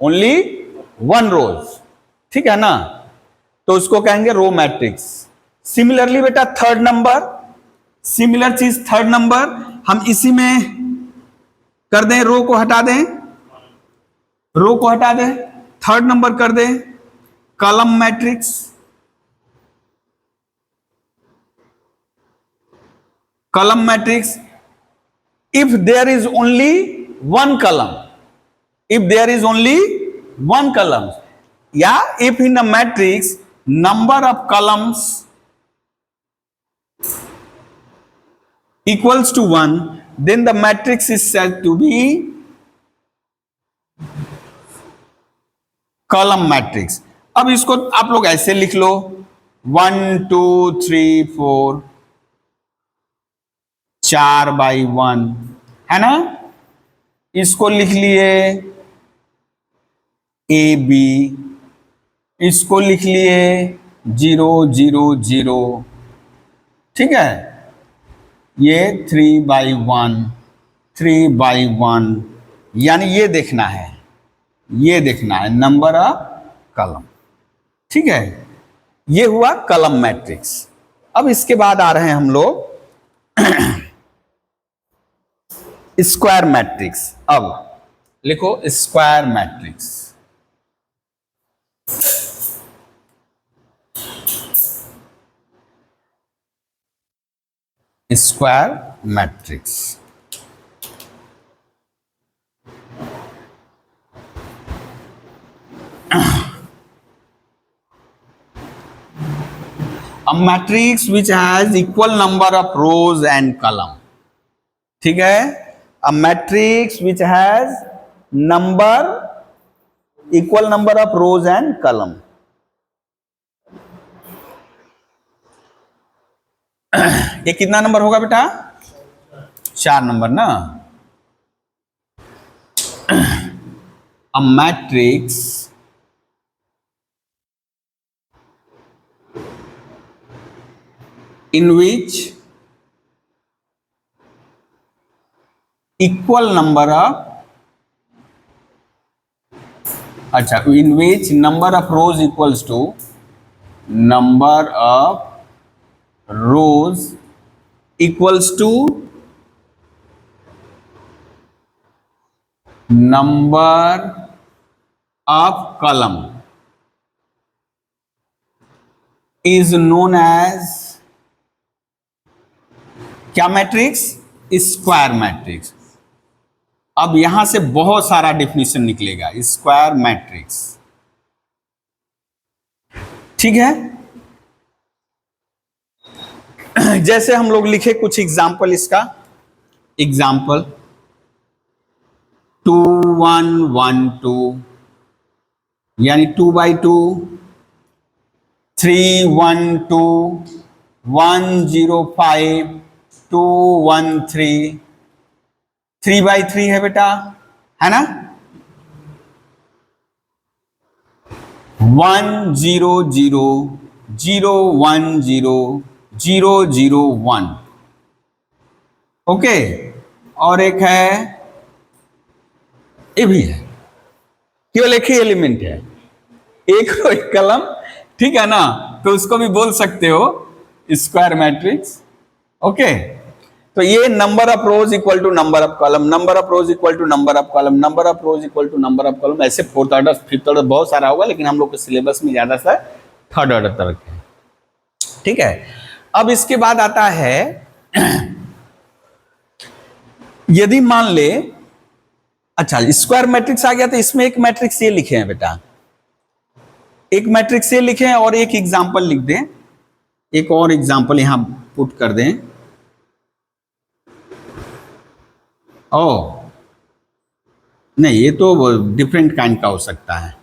only 1 rows, ठीक है ना, तो उसको कहेंगे row matrix. Similarly बेटा third number, similar चीज third number, हम इसी में कर दें, रो को हटा दें, रो को हटा दें, थर्ड नंबर कर दें column matrix. column matrix, if there is only one column, if there is only one column, yeah, if in a matrix number of columns equals to 1, then the matrix is said to be column matrix। अब इसको आप लोग ऐसे लिख लो, 1 2 3 4, 4/1, है ना, इसको लिख लिए AB, इसको लिख लिए 0 0 0, ठीक है, ये 3/1 3/1, यानी ये देखना है, ये देखना है नंबर ऑफ कॉलम, ठीक है, ये हुआ कॉलम मैट्रिक्स। अब इसके बाद आ रहे हैं हम लोग स्क्वायर मैट्रिक्स। अब लिखो square matrix, square matrix. A matrix which has equal number of rose and column, ठीक है, अ matrix which has number equal number of rose and column. ये कितना नंबर होगा बेटा? 4 नंबर ना। A matrix in which equal number of, अच्छा, in which number of rows equals to number of rows equals to number of column is known as क्या matrix? Square matrix. अब यहां से बहुत सारा डिफिनेशन निकलेगा स्क्वायर मैट्रिक्स, ठीक है। जैसे हम लोग लिखे कुछ एग्जाम्पल इसका, एग्जाम्पल 2 1 1 2 यानी 2/2, 3 1 2, 1 0 5, 2 1 3, 3/3 है बेटा, है ना, 1 0 0 0 1 0 0 0 1, ओके। और एक है, ये भी है, केवल एक ही एलिमेंट है, एक रो एक कलम, ठीक है ना, तो उसको भी बोल सकते हो स्क्वायर मैट्रिक्स, ओके। तो ये number of rows equal to number of column, number of rows equal to number of column, number of rows equal to number of column, ऐसे फोर्थ ऑर्डर फिफ्थ ऑर्डर बहुत सारा होगा, लेकिन हम लोग के सिलेबस में ज्यादा सा थर्ड ऑर्डर तक है, ठीक है। अब इसके बाद आता है यदि मान ले, अच्छा स्क्वायर मैट्रिक्स आ गया, तो इसमें एक मैट्रिक्स ये लिखे हैं बेटा, एक मैट्रिक्स ये लिखे हैं और एक एग्जाम्पल लिख दें, एक और एग्जाम्पल यहां पुट कर दें। ओ नहीं, ये तो डिफरेंट काइंड का हो सकता है,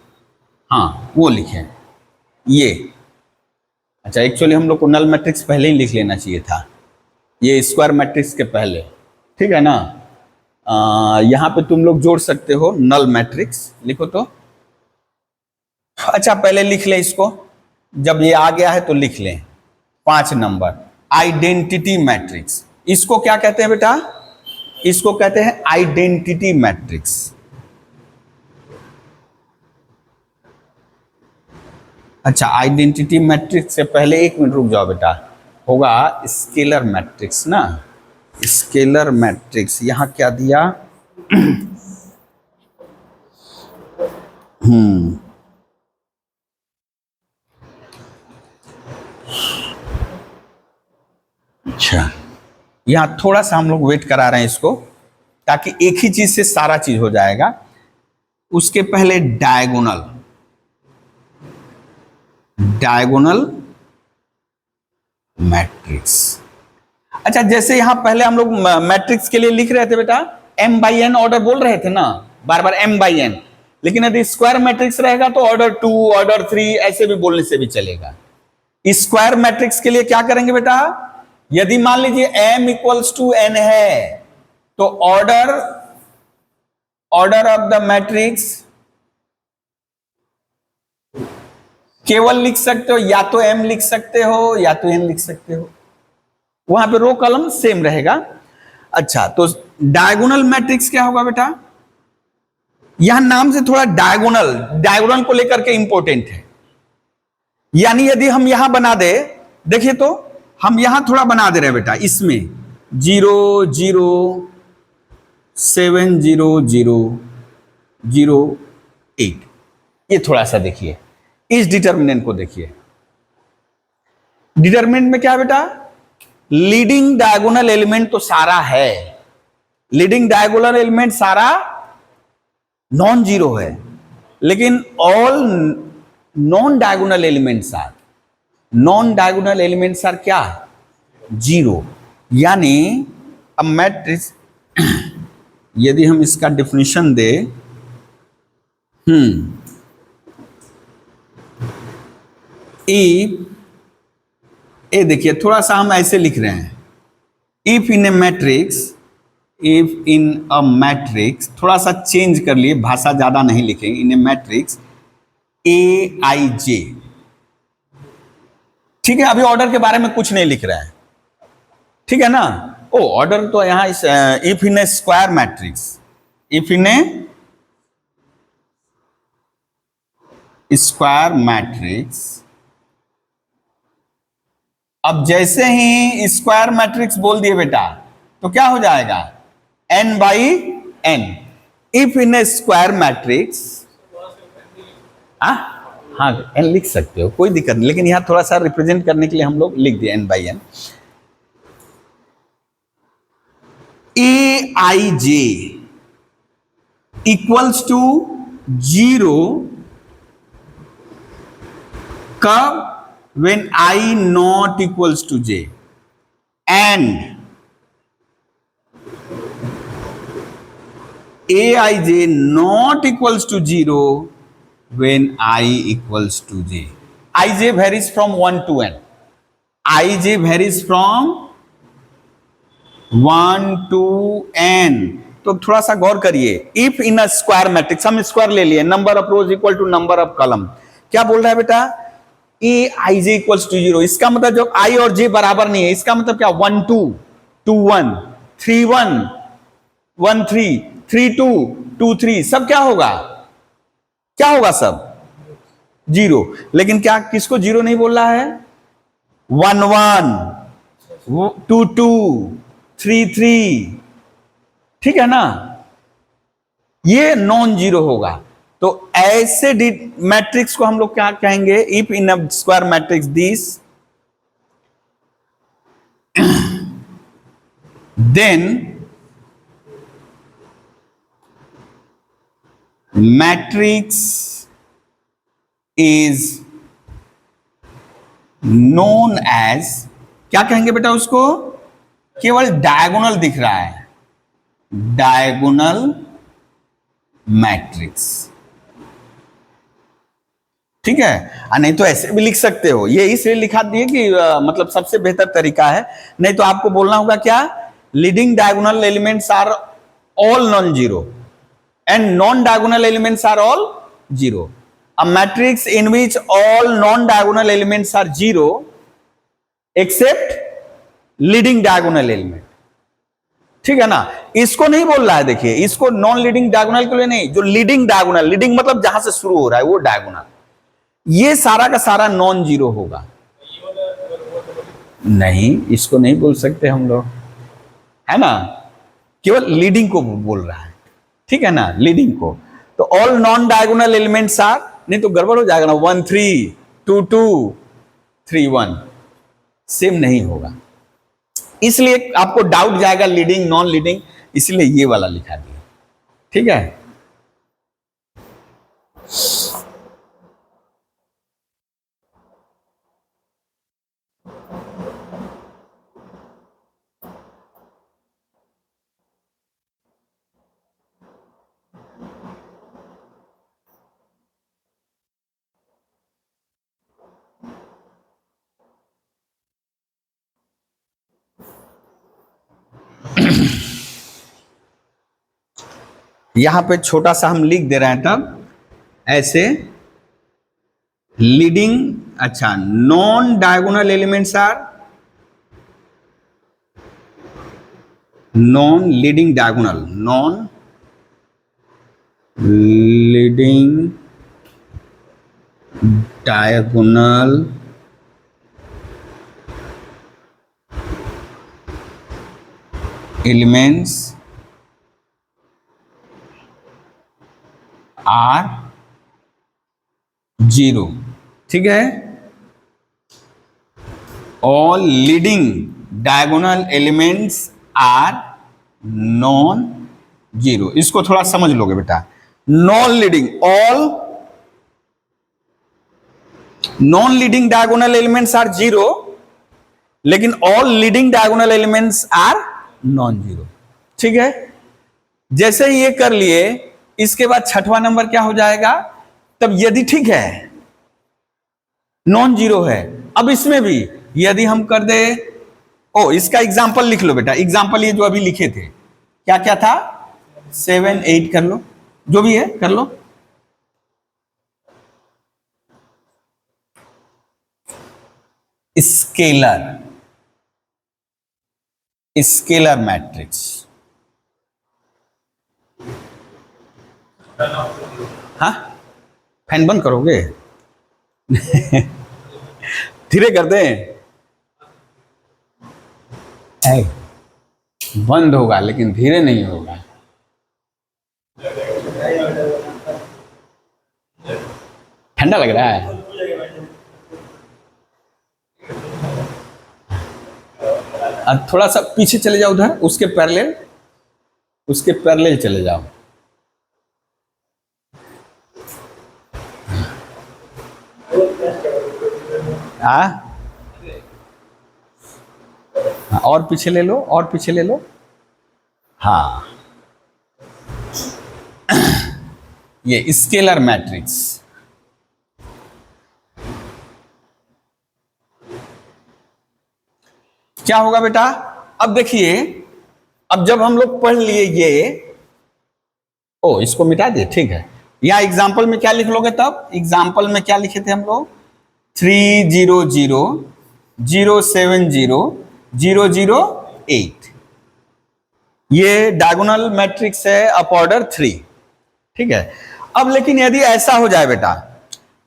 हाँ वो लिखें ये। अच्छा, एक्चुअली हम लोग को नल मैट्रिक्स पहले ही लिख लेना चाहिए था, ये स्क्वायर मैट्रिक्स के पहले, ठीक है ना। यहाँ पे तुम लोग जोड़ सकते हो नल मैट्रिक्स, लिखो तो। अच्छा पहले लिख लें इसको, जब ये आ गया है तो लिख लें 5 नंबर आइडेंटिटी मैट्रिक्स। इसको क्या कहते हैं बेटा? इसको कहते हैं आइडेंटिटी मैट्रिक्स। अच्छा, आइडेंटिटी मैट्रिक्स से पहले 1 मिनट रुक जाओ बेटा, होगा स्केलर मैट्रिक्स ना, स्केलर मैट्रिक्स। यहां क्या दिया? अच्छा, यहां थोड़ा सा हम लोग वेट करा रहे हैं इसको, ताकि एक ही चीज से सारा चीज हो जाएगा। उसके पहले डायगोनल, डायगोनल मैट्रिक्स। अच्छा, जैसे यहां पहले हम लोग मैट्रिक्स के लिए लिख रहे थे बेटा, m/n ऑर्डर बोल रहे थे ना, बार बार m/n, लेकिन यदि स्क्वायर मैट्रिक्स रहेगा तो ऑर्डर 2, ऑर्डर 3 ऐसे भी बोलने से भी चलेगा। स्क्वायर मैट्रिक्स के लिए क्या करेंगे बेटा? यदि मान लीजिए m इक्वल्स टू n है, तो ऑर्डर ऑफ द मैट्रिक्स केवल लिख सकते हो, या तो m लिख सकते हो या तो n लिख सकते हो, वहां पे रो कॉलम सेम रहेगा। अच्छा, तो डायगोनल मैट्रिक्स क्या होगा बेटा? यहां नाम से थोड़ा डायगोनल को लेकर के इंपॉर्टेंट है, यानी यदि हम यहां बना दे, देखिए तो हम यहां थोड़ा बना दे रहे हैं बेटा, इसमें 0 0 7 0 0 0 8, ये थोड़ा सा देखिए, इस डिटर्मिनेंट को देखिए। डिटर्मिनेंट में क्या है बेटा? लीडिंग डायगोनल एलिमेंट तो सारा है, लीडिंग डायगोनल एलिमेंट सारा नॉन जीरो है, लेकिन all non diagonal elements are non diagonal elements are क्या, जीरो। यानी अब मैट्रिक्स यदि हम इसका डिफिनेशन दे, इफ, ये देखिए थोड़ा सा हम ऐसे लिख रहे हैं, if in a matrix, if in a matrix, थोड़ा सा चेंज कर लिए, भाषा ज्यादा नहीं लिखेंगे, इन ए मैट्रिक्स ए आई जे, ठीक है। अभी ऑर्डर के बारे में कुछ नहीं लिख रहे हैं, ठीक है ना। ओ ऑर्डर तो यहां इस if in A square matrix, if in A square matrix, अब जैसे ही स्क्वायर मैट्रिक्स बोल दिए बेटा तो क्या हो जाएगा, n by n। If in A square matrix, हाँ n लिख सकते हो, कोई दिक्कत नहीं, लेकिन यहां थोड़ा सा रिप्रेजेंट करने के लिए हम लोग लिख दिए n by n। A I J equals to zero कब, when I not equals to j, and aij not equals to 0 when I equals to j. ij varies from 1 to n, ij varies from 1 to n। तो थोड़ा सा गौर करिए, if in a square matrix, हम square ले लिए, number of rows equal to number of column, क्या बोल रहा है बेटा, ए आई जे इक्वल्स टू जीरो। इसका मतलब जब आई और जे बराबर नहीं है, इसका मतलब क्या, 1 2 2 1 3 1 1 3 3 2 2 3, सब क्या होगा, क्या होगा, सब जीरो। लेकिन क्या किसको जीरो नहीं बोल रहा है, 1 1 2 2 3 3, ठीक है ना, ये नॉन जीरो होगा। तो ऐसे मैट्रिक्स को हम लोग क्या कहेंगे, if in a square matrix this, then matrix is known as, क्या कहेंगे बेटा उसको, केवल डायगोनल दिख रहा है, डायगोनल मैट्रिक्स, ठीक है। नहीं तो ऐसे भी लिख सकते हो, ये इसलिए लिखा दिए कि मतलब सबसे बेहतर तरीका है, नहीं तो आपको बोलना होगा क्या, leading diagonal elements are all non zero and non diagonal elements are all zero. A matrix in which all non diagonal elements are zero except leading diagonal element, ठीक है ना। इसको नहीं बोल रहा है, देखिए इसको नॉन लीडिंग डायगोनल के लिए नहीं, जो लीडिंग डायगोनल, लीडिंग मतलब जहां से शुरू हो रहा है वो डायगोनल, ये सारा का सारा नॉन जीरो होगा। नहीं, इसको नहीं बोल सकते हम लोग, है ना, केवल लीडिंग को बोल रहा है, ठीक है ना, लीडिंग को। तो all non diagonal elements are, नहीं तो गड़बड़ हो जाएगा ना, 1 3 2 2 3 1, सेम नहीं होगा, इसलिए आपको डाउट जाएगा लीडिंग नॉन लीडिंग, इसलिए ये वाला लिखा दिया, ठीक है। यहां पे छोटा सा हम लिख दे रहे हैं, तब ऐसे लीडिंग, अच्छा, non diagonal elements are non leading diagonal, non leading diagonal elements are zero, ठीक है। All leading diagonal elements are non zero, इसको थोड़ा समझ लोगे बेटा, non leading, all non leading diagonal elements are zero, लेकिन all leading diagonal elements are non zero. ठीक है, जैसे ही ये कर लिए, इसके बाद छठवां नंबर क्या हो जाएगा, तब यदि ठीक है नॉन जीरो है, अब इसमें भी यदि हम कर दे, ओ इसका एग्जाम्पल लिख लो बेटा, एग्जाम्पल ये जो अभी लिखे थे क्या क्या था, 7 8 कर लो, जो भी है कर लो। स्केलर, स्केलर मैट्रिक्स, हाँ फैन बंद करोगे? धीरे कर दें, बंद होगा लेकिन धीरे नहीं होगा। ठंडा लग रहा है? अब थोड़ा सा पीछे चले जाओ, उधर उसके पैरेलल, उसके पैरेलल चले जाओ। हाँ और पीछे ले लो, और पीछे ले लो। हाँ ये स्केलर मैट्रिक्स, क्या होगा बेटा? अब देखिए, अब जब हम लोग पढ़ लिए ये, ओ इसको मिटा दिए, ठीक है। या एग्जाम्पल में क्या लिख लोगे तब? एग्जाम्पल में क्या लिखे थे हम लोग? 3 0 0 0 7 0 0 0 8। ये डायगोनल मैट्रिक्स है अप ऑर्डर 3। ठीक है, अब लेकिन यदि ऐसा हो जाए बेटा,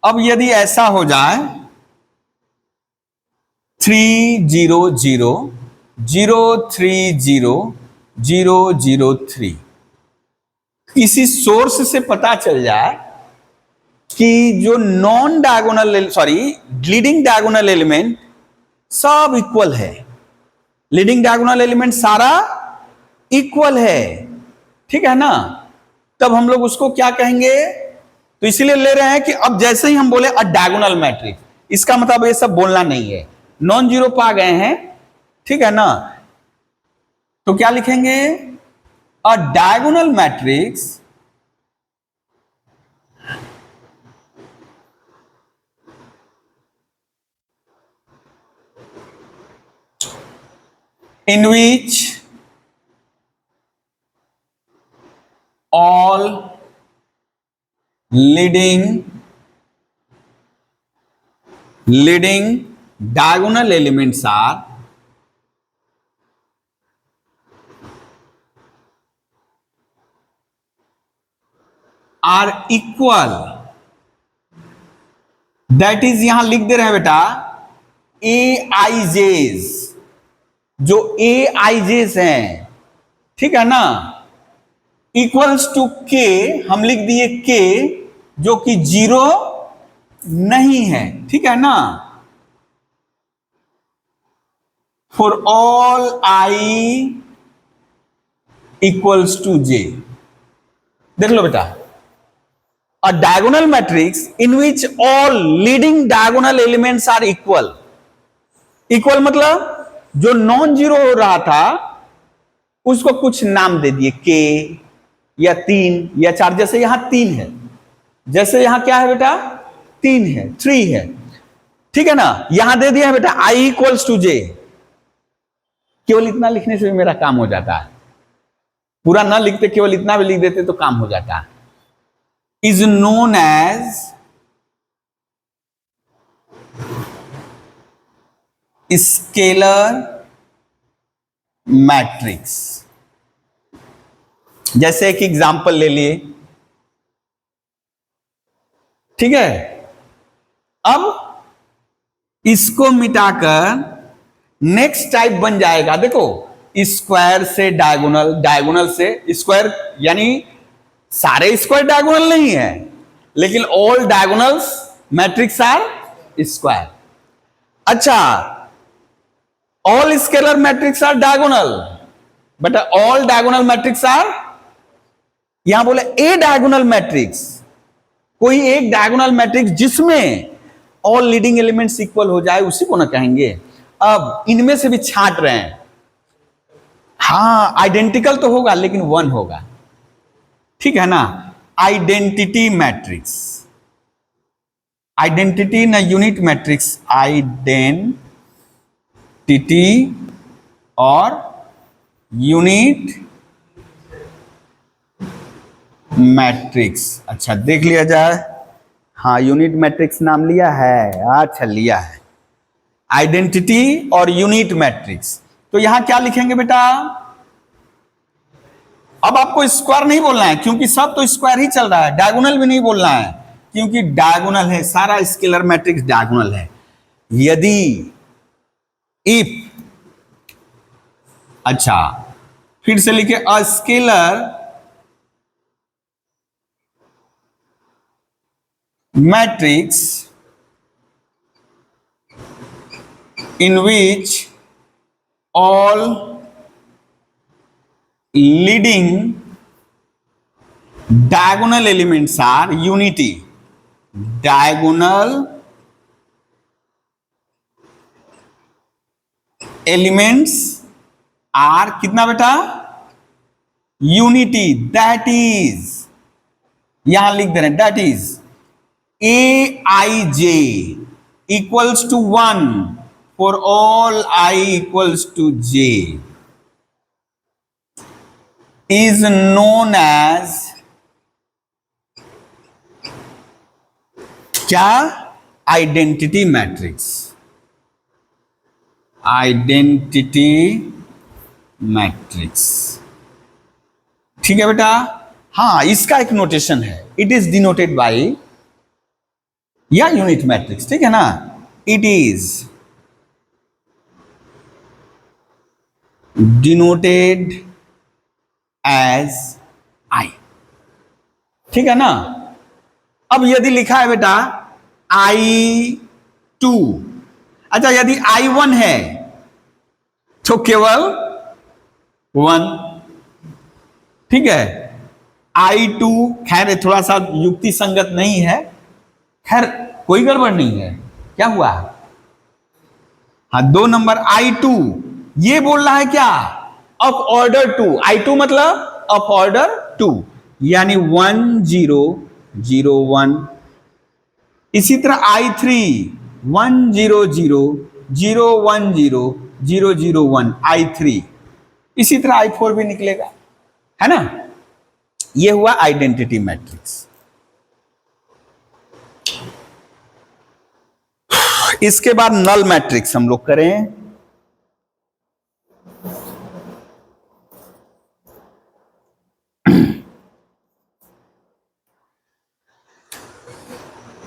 अब यदि ऐसा हो जाए 3 0 0 0 3 0 0 0 3, किसी सोर्स से पता चल जाए कि जो non diagonal, sorry leading diagonal element सब इक्वल है, लीडिंग डायगोनल एलिमेंट सारा इक्वल है, ठीक है ना, तब हम लोग उसको क्या कहेंगे? तो इसीलिए ले रहे हैं कि अब जैसे ही हम बोले अ डायगोनल मैट्रिक्स, इसका मतलब ये सब बोलना नहीं है, नॉन जीरो पा गए हैं, ठीक है ना, तो क्या लिखेंगे? अ diagonal matrix in which all leading diagonal elements are equal, that is यहां लिख दे रहे हैं बेटा ए आई जेज, जो ए आई जेज हैं, ठीक है ना, इक्वल्स टू के, हम लिख दिए के जो कि जीरो नहीं है, ठीक है ना, for all I equals to J. देख लो बेटा, a diagonal matrix in which all leading diagonal elements are equal, equal मतलब जो नॉन जीरो हो रहा था उसको कुछ नाम दे दिए, के या 3 या 4, जैसे यहां 3 है, जैसे यहां क्या है बेटा 3 है, 3 है, ठीक है ना, यहां दे दिया है बेटा आई इक्वल्स टू जे, केवल इतना लिखने से भी मेरा काम हो जाता है, पूरा ना लिखते केवल इतना भी लिख देते तो काम हो जाता है। Is known as scalar matrix. जैसे एक एग्जाम्पल ले लिए, ठीक है, अब इसको मिटाकर नेक्स्ट टाइप बन जाएगा, देखो स्क्वायर से डायगोनल, डायगोनल से स्क्वायर, यानी सारे स्क्वायर डायगोनल नहीं है, लेकिन all diagonals matrix are square. अच्छा, all scalar matrix are diagonal, but all diagonal matrix are, यहां बोले ए डायगोनल मैट्रिक्स, कोई एक डायगोनल मैट्रिक्स जिसमें ऑल लीडिंग एलिमेंट्स इक्वल हो जाए, उसी को ना कहेंगे। अब इनमें से भी छांट रहे हैं, हाँ आइडेंटिकल तो होगा लेकिन 1 होगा, ठीक है ना। आइडेंटिटी मैट्रिक्स, आइडेंटिटी ना यूनिट मैट्रिक्स, आइडेंटिटी और यूनिट मैट्रिक्स। अच्छा देख लिया जाए, हाँ यूनिट मैट्रिक्स नाम लिया है, अच्छा लिया है, आइडेंटिटी और यूनिट मैट्रिक्स। तो यहां क्या लिखेंगे बेटा, अब आपको स्क्वायर नहीं बोलना है क्योंकि सब तो स्क्वायर ही चल रहा है, डायगोनल भी नहीं बोलना है क्योंकि डायगोनल है, सारा स्केलर मैट्रिक्स डायगोनल है। यदि इफ, अच्छा फिर से लिखे, a scalar matrix in which all leading diagonal elements are unity, diagonal elements are कितना बेटा, यूनिटी, दैट इज, यहां लिख दे रहे हैं, that is aij equals to 1 for all I equals to j is known as क्या, identity matrix, identity matrix, ठीक है बेटा। हाँ इसका एक नोटेशन है, इट इज डिनोटेड बाय, या यूनिट मैट्रिक्स, ठीक है ना, it is denoted as I, ठीक है ना। अब यदि लिखा है बेटा I2, अच्छा यदि I1 है तो केवल 1, ठीक है। I2 खैर थोड़ा सा युक्ति संगत नहीं है, खैर कोई गड़बड़ नहीं है, क्या हुआ, हाँ 2 नंबर I2 ये बोल रहा है क्या, ऑफ ऑर्डर 2, I2 मतलब ऑफ ऑर्डर 2, यानी 1 0 0 1। इसी तरह I3 1 0 0 0 1 0 0 0 1 I3, इसी तरह I4 भी निकलेगा, है ना। ये हुआ आइडेंटिटी मैट्रिक्स। इसके बाद नल मैट्रिक्स हम लोग करें।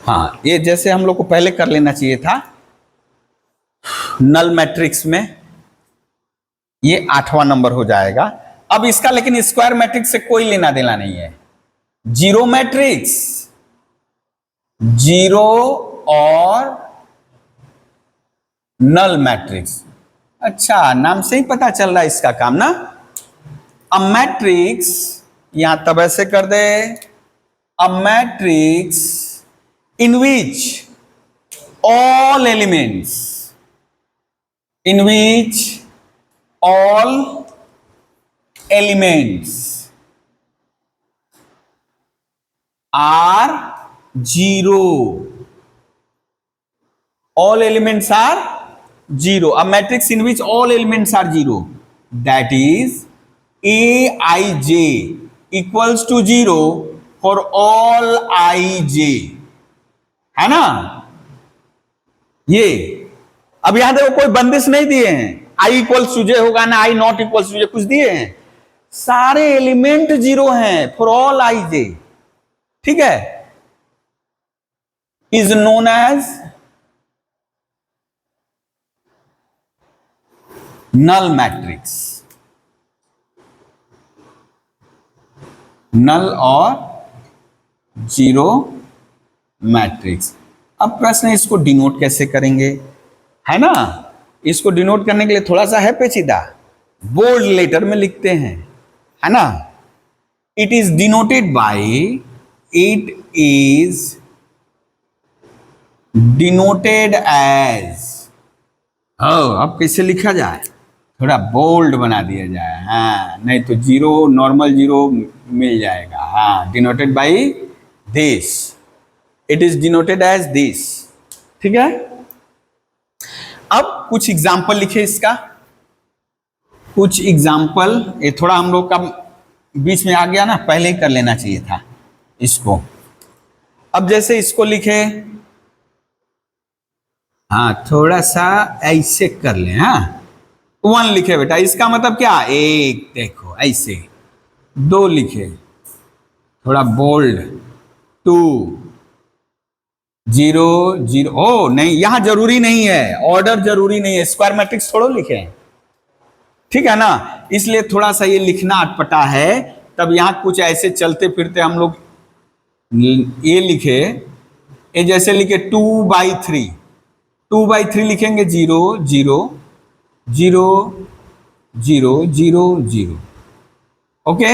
हाँ ये जैसे हम लोग को पहले कर लेना चाहिए था, नल मैट्रिक्स में ये 8वां नंबर हो जाएगा। अब इसका लेकिन स्क्वायर मैट्रिक्स से कोई लेना देना नहीं है, जीरो मैट्रिक्स, जीरो और नल मैट्रिक्स। अच्छा नाम से ही पता चल रहा है इसका काम ना। अ मैट्रिक्स, यहां तब ऐसे कर दे, a matrix in which all elements, in which all elements are zero, all elements are zero, a matrix in which all elements are zero, that is aij equals to 0 for all ij, है ना। ये अब यहां देखो कोई बंदिश नहीं दिए हैं, i इक्वल्स टू जे होगा ना, i not equals to J, कुछ दिए हैं, सारे एलिमेंट जीरो हैं फॉर ऑल आई जे, ठीक है। Is known as null matrix, null और जीरो मैट्रिक्स। अब प्रश्न है इसको डिनोट कैसे करेंगे, है ना। इसको डिनोट करने के लिए थोड़ा सा है पेचीदा, बोल्ड लेटर में लिखते हैं, है ना। It is denoted by, it is denoted as, अब कैसे लिखा जाए, थोड़ा बोल्ड बना दिया जाए, हाँ नहीं तो जीरो, नॉर्मल जीरो मिल जाएगा, हाँ denoted by this, it is denoted as this, ठीक है। अब कुछ एग्जाम्पल लिखे इसका, कुछ एग्जाम्पल, ये थोड़ा हम लोग का बीच में आ गया ना, पहले ही कर लेना चाहिए था इसको। अब जैसे इसको लिखे, हाँ थोड़ा सा ऐसे कर ले, हाँ 1 लिखे बेटा, इसका मतलब क्या, एक देखो ऐसे, 2 लिखे थोड़ा बोल्ड, 2, 0 0, ओ नहीं यहां जरूरी नहीं है, ऑर्डर जरूरी नहीं है, स्क्वायर मैट्रिक्स थोड़ा लिखे, ठीक है ना, इसलिए थोड़ा सा ये लिखना अटपटा है। तब यहां कुछ ऐसे चलते फिरते हम लोग ये लिखे, ये जैसे लिखे 2/3, 2/3 लिखेंगे 0 0 0 0 0 0, ओके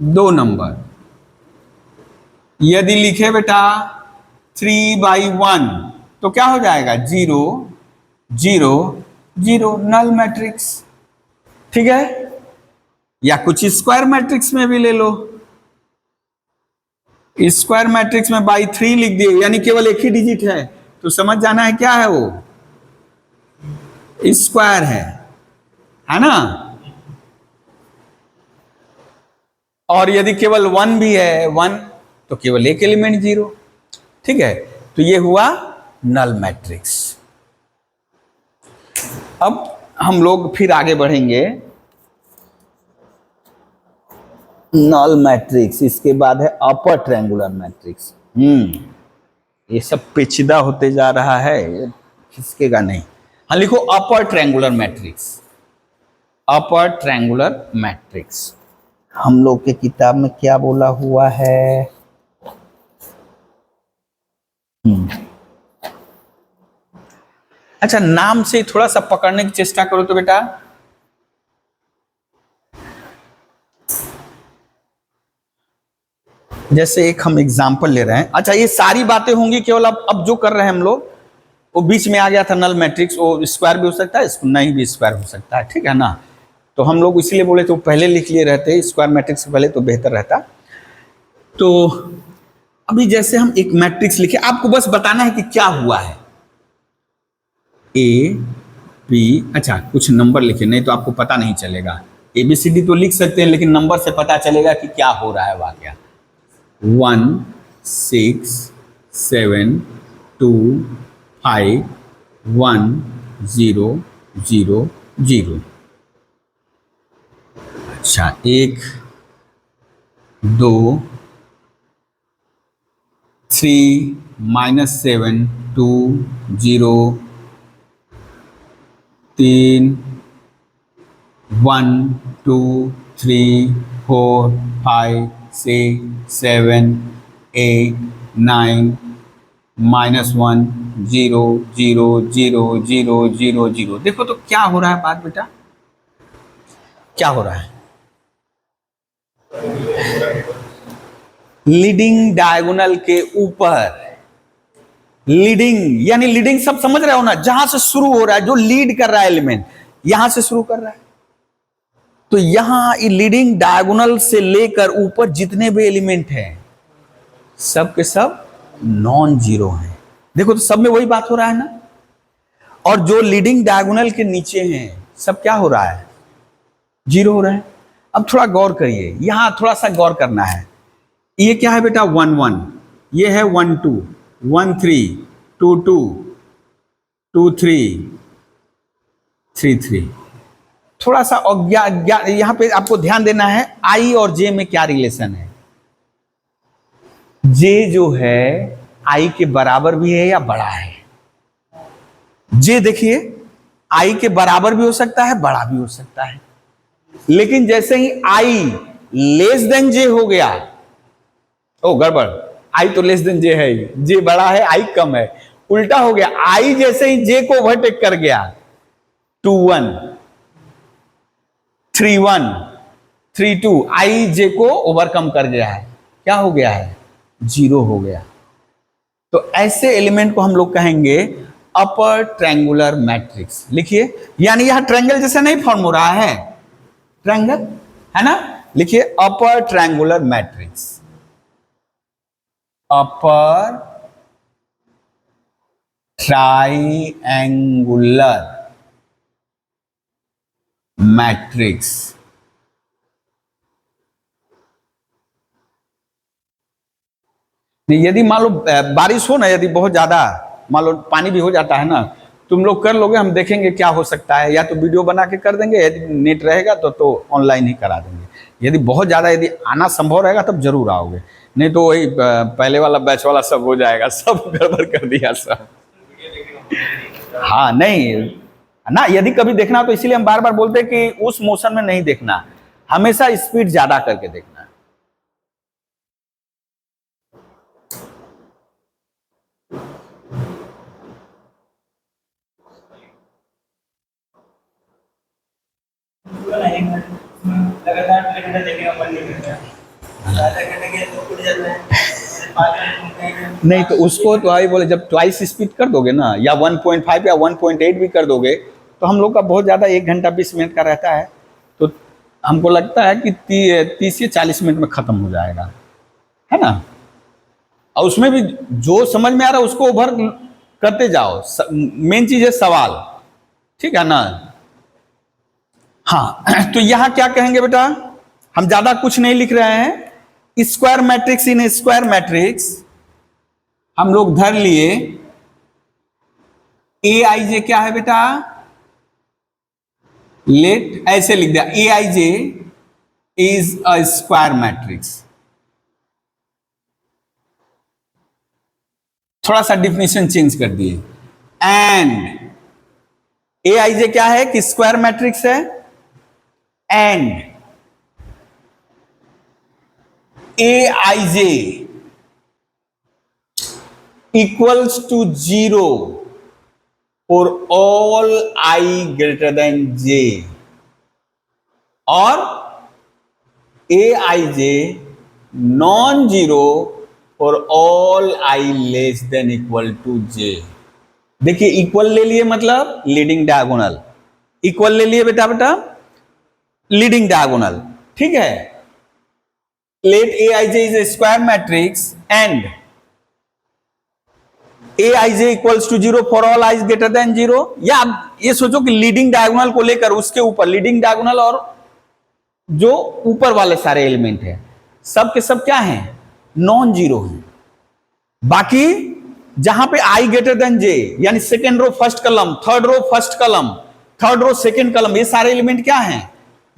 2 नंबर। यदि लिखे बेटा 3/1 तो क्या हो जाएगा, 0 0 0, नल मैट्रिक्स, ठीक है। या कुछ स्क्वायर मैट्रिक्स में भी ले लो, स्क्वायर मैट्रिक्स में बाई 3 लिख दिए, यानी केवल एक ही डिजिट है, तो समझ जाना है क्या है वो, स्क्वायर है ना। और यदि केवल 1 भी है, 1 तो केवल एक एलिमेंट 0, ठीक है। तो ये हुआ नल मैट्रिक्स। अब हम लोग फिर आगे बढ़ेंगे, नल मैट्रिक्स, इसके बाद है अपर ट्रायंगुलर मैट्रिक्स। ये सब पेचीदा होते जा रहा है, खिसकेगा नहीं। हाँ लिखो upper triangular matrix, upper triangular matrix हम लोग के किताब में क्या बोला हुआ है, अच्छा नाम से थोड़ा सा पकड़ने की चेष्टा करो तो बेटा, जैसे एक हम एग्जाम्पल ले रहे हैं, अच्छा ये सारी बातें होंगी केवल अब जो कर रहे हैं हम लोग, वो बीच में आ गया था नल मैट्रिक्स, वो स्क्वायर भी हो सकता है, नहीं भी स्क्वायर हो सकता है, ठीक है ना। तो हम लोग इसीलिए बोले तो पहले लिख लिए रहते स्क्वायर मैट्रिक्स से पहले, तो बेहतर रहता। तो अभी जैसे हम एक मैट्रिक्स लिखे, आपको बस बताना है कि क्या हुआ है, ए बी, अच्छा कुछ नंबर लिखे, नहीं तो आपको पता नहीं चलेगा, ABCD तो लिख सकते हैं लेकिन नंबर से पता चलेगा कि क्या हो रहा है वाकया। 1 6 7 2 5 1 0 0 0, अच्छा 1 2 3 -7 2 0 3 1 2 3 4 5 6 7 8 9 -1 0 0 0 0 0 0, देखो तो क्या हो रहा है बात बेटा, क्या हो रहा है, लीडिंग डायगोनल के ऊपर, लीडिंग यानी लीडिंग सब समझ रहे हो ना, जहां से शुरू हो रहा है, जो लीड कर रहा है एलिमेंट, यहां से शुरू कर रहा है, तो यहां लीडिंग डायगोनल से लेकर ऊपर जितने भी एलिमेंट हैं सब के सब नॉन जीरो हैं, देखो तो सब में वही बात हो रहा है ना। और जो लीडिंग डायगोनल के नीचे हैं सब क्या हो रहा है, जीरो हो रहा है। अब थोड़ा गौर करिए, यहां थोड़ा सा गौर करना है, ये क्या है बेटा 1 1, ये है 1 2 1 3 2 2 2 3 3 3, थोड़ा सा यहां पे आपको ध्यान देना है, आई और जे में क्या रिलेशन है, जे जो है आई के बराबर भी है या बड़ा है, जे देखिए आई के बराबर भी हो सकता है, बड़ा भी हो सकता है, लेकिन जैसे ही आई लेस देन जे हो गया, ओ गड़बड़, आई तो लेस देन जे है, जे बड़ा है आई कम है, उल्टा हो गया, आई जैसे ही जे को ओवरटेक कर गया, 2 1 3 1 3 2, आई जे को ओवरकम कर गया है, क्या हो गया है, जीरो हो गया। तो ऐसे एलिमेंट को हम लोग कहेंगे अपर ट्रायंगुलर मैट्रिक्स। लिखिए, यानी यह ट्रायंगल जैसे नहीं फॉर्म हो रहा है, ट्रायंगल है ना, लिखिए upper triangular matrix, upper triangular matrix. यदि मान लो बारिश हो ना, यदि बहुत ज्यादा मान लो पानी भी हो जाता है ना, तुम लोग कर लोगे, हम देखेंगे क्या हो सकता है, या तो वीडियो बना के कर देंगे, यदि नेट रहेगा तो ऑनलाइन ही करा देंगे। यदि बहुत ज्यादा यदि आना संभव रहेगा तब जरूर आओगे, नहीं तो वही पहले वाला बैच वाला सब हो जाएगा, सब गड़बड़ कर दिया सब। हाँ नहीं ना, यदि कभी देखना हो तो इसीलिए हम बार बार बोलते हैं कि उस मोशन में नहीं देखना, हमेशा स्पीड ज्यादा करके देखना। नहीं तो उसको तो आई बोले, जब ट्वाइस स्पीड कर दोगे ना, या 1.5 या 1.8 भी कर दोगे, तो हम लोग का बहुत ज़्यादा 1 घंटा 20 मिनट का रहता है, तो हमको लगता है कि 30 से 40 मिनट में ख़त्म हो जाएगा, है ना। और उसमें भी जो समझ में आ रहा है उसको ओवर करते जाओ, मेन चीज़ है सवाल, ठीक है ना। हाँ तो यहाँ क्या कहेंगे बेटा, हम ज़्यादा कुछ नहीं लिख रहे हैं, square matrix in square matrix हम लोग धर लिए, ए आई जे क्या है बेटा, लेट ऐसे लिख दिया, ए आई जे इज अ स्क्वायर मैट्रिक्स। थोड़ा सा डिफिनेशन चेंज कर दिए, एंड ए आई जे क्या है कि स्क्वायर मैट्रिक्स है, and A I J equals to 0 for all I greater than j, और aij non zero for all I less than equal to j। देखिए इक्वल ले लिए मतलब लीडिंग डायगोनल, इक्वल ले लिए बेटा लीडिंग डायगोनल, ठीक है। Let aij is a square matrix and aij equals to 0 for all I greater than 0, या ये सोचो कि लीडिंग डायगोनल को लेकर उसके ऊपर लीडिंग डायगोनल और जो ऊपर वाले सारे एलिमेंट है सब के सब क्या हैं, नॉन जीरो हैं। बाकी जहां पे आई ग्रेटर देन जे, यानी सेकेंड रो फर्स्ट कलम, थर्ड रो फर्स्ट कलम, थर्ड रो सेकेंड कलम, ये सारे एलिमेंट क्या हैं,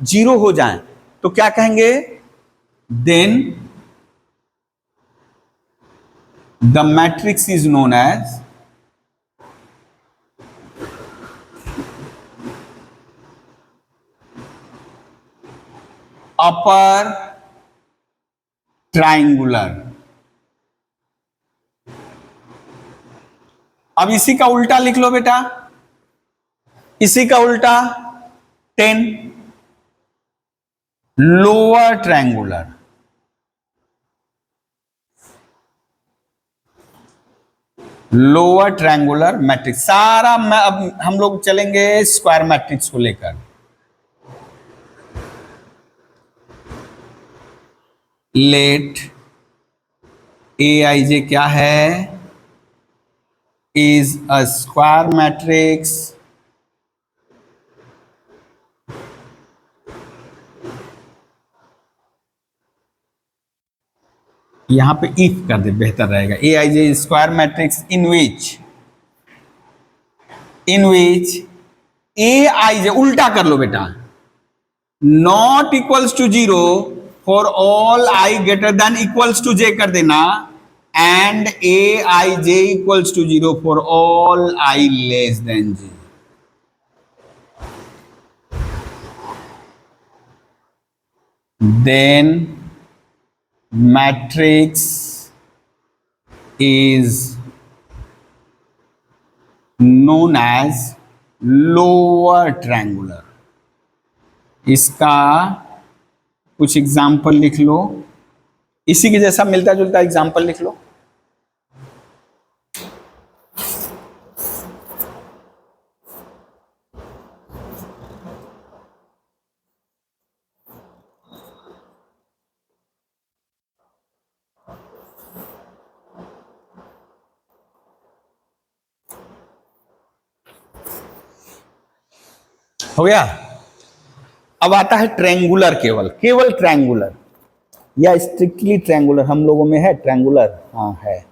जीरो हो जाएं, तो क्या कहेंगे, then the matrix is known as upper triangular। अब इसी का उल्टा लिख लो बेटा, इसी का उल्टा 10 lower triangular. Lower triangular matrix सारा अब हम लोग चलेंगे स्क्वायर मैट्रिक्स को लेकर। लेट ए आई जे क्या है, इज अ स्क्वायर मैट्रिक्स यहां पे इफ कर दे बेहतर रहेगा, ए आई जे स्क्वायर मैट्रिक्स इन विच ए आई जे उल्टा कर लो बेटा, not equals to 0 for all I greater than equals to J कर देना, and A I J equals to 0 for all I less than J. Then matrix is known as lower triangular। इसका कुछ example लिख लो, इसी के जैसा मिलता जुलता एग्जाम्पल लिख लो। हो गया। अब आता है ट्रायंगुलर, केवल केवल ट्रायंगुलर या स्ट्रिक्टली ट्रायंगुलर, हम लोगों में है ट्रायंगुलर, हाँ है।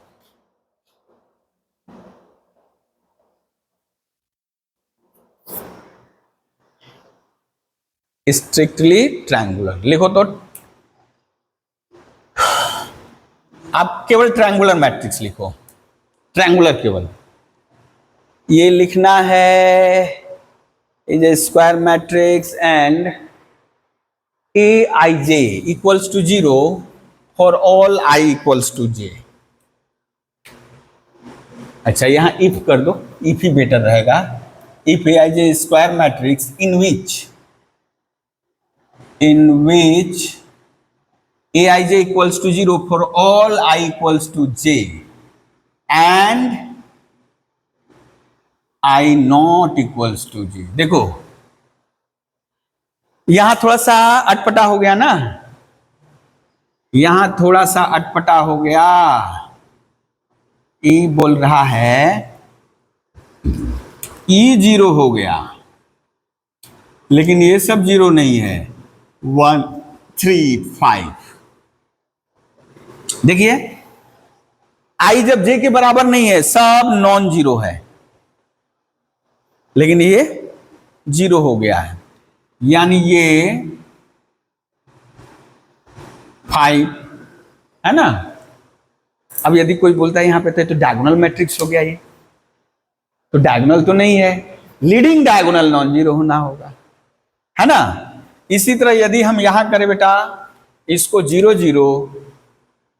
स्ट्रिक्टली ट्रायंगुलर लिखो तो आप केवल ट्रायंगुलर मैट्रिक्स लिखो, ट्रायंगुलर केवल ये लिखना है, is a square matrix and A I J equals to 0 for all I equals to J. अच्छा यहां इफ कर दो, इफ ही बेटर रहेगा। If A I J square matrix in which aij equals to 0 for all I equals to j and I not equals to j। देखो यहां थोड़ा सा अटपटा हो गया ना, यहां थोड़ा सा अटपटा हो गया। ई बोल रहा है ई 0 हो गया, लेकिन ये सब 0 नहीं है। 1 3 5 देखिए आई जब जे के बराबर नहीं है सब नॉन जीरो है, लेकिन ये 0 हो गया है, यानी ये 5 है ना। अब यदि कोई बोलता है यहां पे तो डायगोनल मैट्रिक्स हो गया, ये तो डायगोनल तो नहीं है, लीडिंग डायगोनल नॉन जीरो होना होगा, है ना। इसी तरह यदि हम यहां करें बेटा इसको 0 0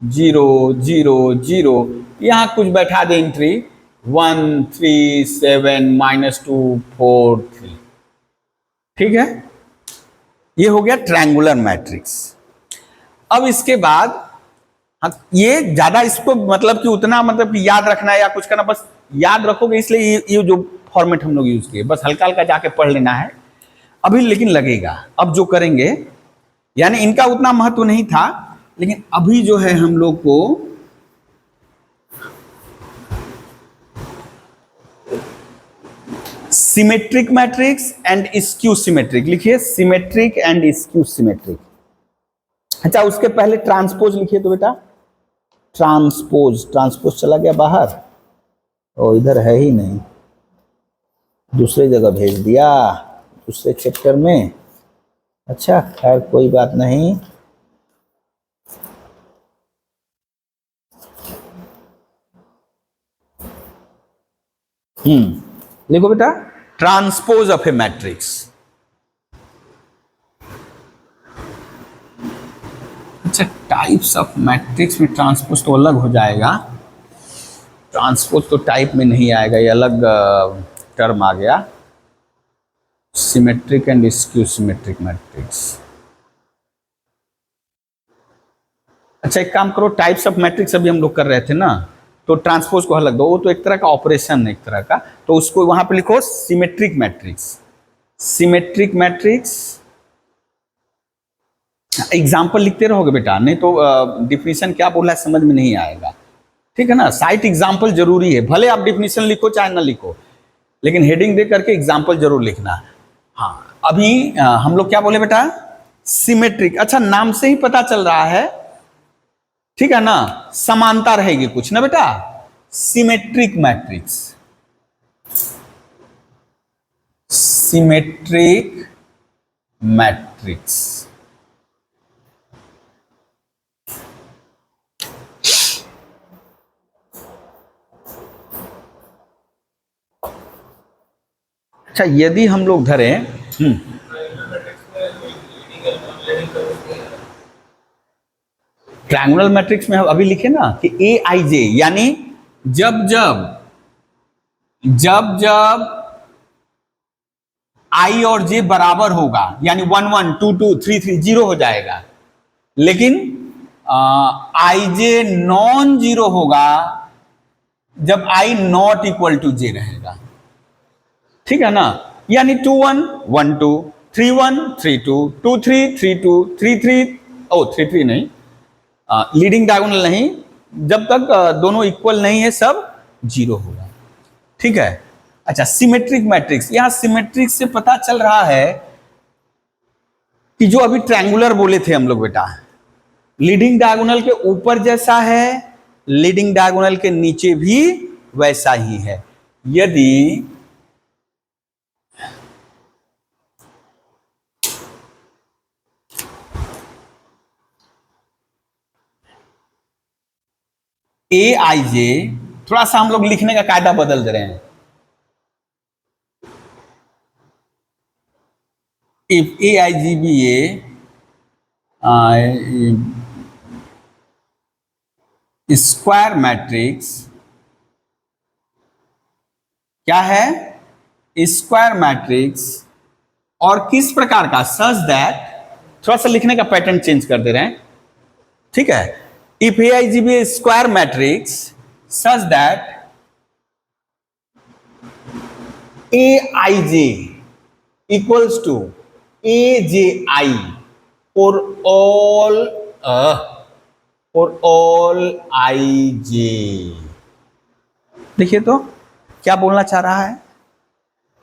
0 0 0, यहां कुछ बैठा दे एंट्री 1 3 7 -2 4 3, ठीक है। ये हो गया ट्रायंगुलर मैट्रिक्स। अब इसके बाद ये ज्यादा इसको मतलब कि उतना मतलब कि याद रखना है या कुछ करना, बस याद रखोगे, इसलिए ये जो फॉर्मेट हम लोग यूज किए बस हल्का हल्का जाके पढ़ लेना है अभी, लेकिन लगेगा। अब जो करेंगे यानी इनका उतना महत्व नहीं था, लेकिन अभी जो है हम लोग को symmetric matrix and skew symmetric लिखिए, सिमेट्रिक एंड स्क्यू सिमेट्रिक। अच्छा उसके पहले ट्रांसपोज लिखिए तो बेटा, ट्रांसपोज, ट्रांसपोज चला गया बाहर, और इधर है ही नहीं, दूसरे जगह भेज दिया, दूसरे चैप्टर में। अच्छा खैर कोई बात नहीं, देखो बेटा ट्रांसपोज ऑफ ए मैट्रिक्स। अच्छा टाइप्स ऑफ मैट्रिक्स में ट्रांसपोज तो अलग हो जाएगा, ट्रांसपोज तो टाइप में नहीं आएगा, ये अलग टर्म आ गया, symmetric and skew symmetric matrix. अच्छा एक काम करो, टाइप्स ऑफ मैट्रिक्स अभी हम लोग कर रहे थे ना, तो ट्रांसपोज को अलग दो, वो तो एक तरह का ऑपरेशन है एक तरह का, तो उसको वहां पे लिखो symmetric matrix. Symmetric matrix example लिखते रहोगे बेटा, नहीं तो डिफिनीशन क्या बोला है समझ में नहीं आएगा, ठीक है ना। साइट एग्जाम्पल जरूरी है, भले आप डिफिनीशन लिखो चाहे ना लिखो, लेकिन हेडिंग दे करके एग्जाम्पल जरूर लिखना। हाँ अभी हम लोग क्या बोले बेटा, सिमेट्रिक। अच्छा नाम से ही पता चल रहा है, ठीक है ना, समानता रहेगी कुछ ना बेटा, सिमेट्रिक मैट्रिक्स, सिमेट्रिक मैट्रिक्स। अच्छा यदि हम लोग धरें ट्रायंगुलर मैट्रिक्स में हम अभी लिखे ना कि ए आई जे, यानी जब जब आई और जे बराबर होगा, यानी 1 1 2 2 3 3 0 हो जाएगा, लेकिन आई जे नॉन जीरो होगा जब आई नॉट इक्वल टू जे रहेगा, ठीक है ना। यानी 2 1 1 2 3 1 3 2 2 3 3 2 3 3 3 3 नहीं, लीडिंग डायगोनल नहीं, जब तक दोनों इक्वल नहीं है सब 0 होगा, ठीक है। अच्छा, सिमेट्रिक मैट्रिक्स, यहां सिमेट्रिक से पता चल रहा है कि जो अभी ट्रायंगुलर बोले थे हम लोग बेटा, लीडिंग डायगोनल के ऊपर जैसा है, लीडिंग डायगोनल के नीचे भी वैसा ही है। यदि ए आई जे, थोड़ा सा हम लोग लिखने का कायदा बदल दे रहे हैं, if A I ji be a square matrix, क्या है, स्क्वायर मैट्रिक्स, और किस प्रकार का, सच दैट, थोड़ा सा लिखने का पैटर्न चेंज कर दे रहे हैं, ठीक है, if A I ji be square matrix such that A I J equals to A J I for all I J. देखिए तो क्या बोलना चाह रहा है,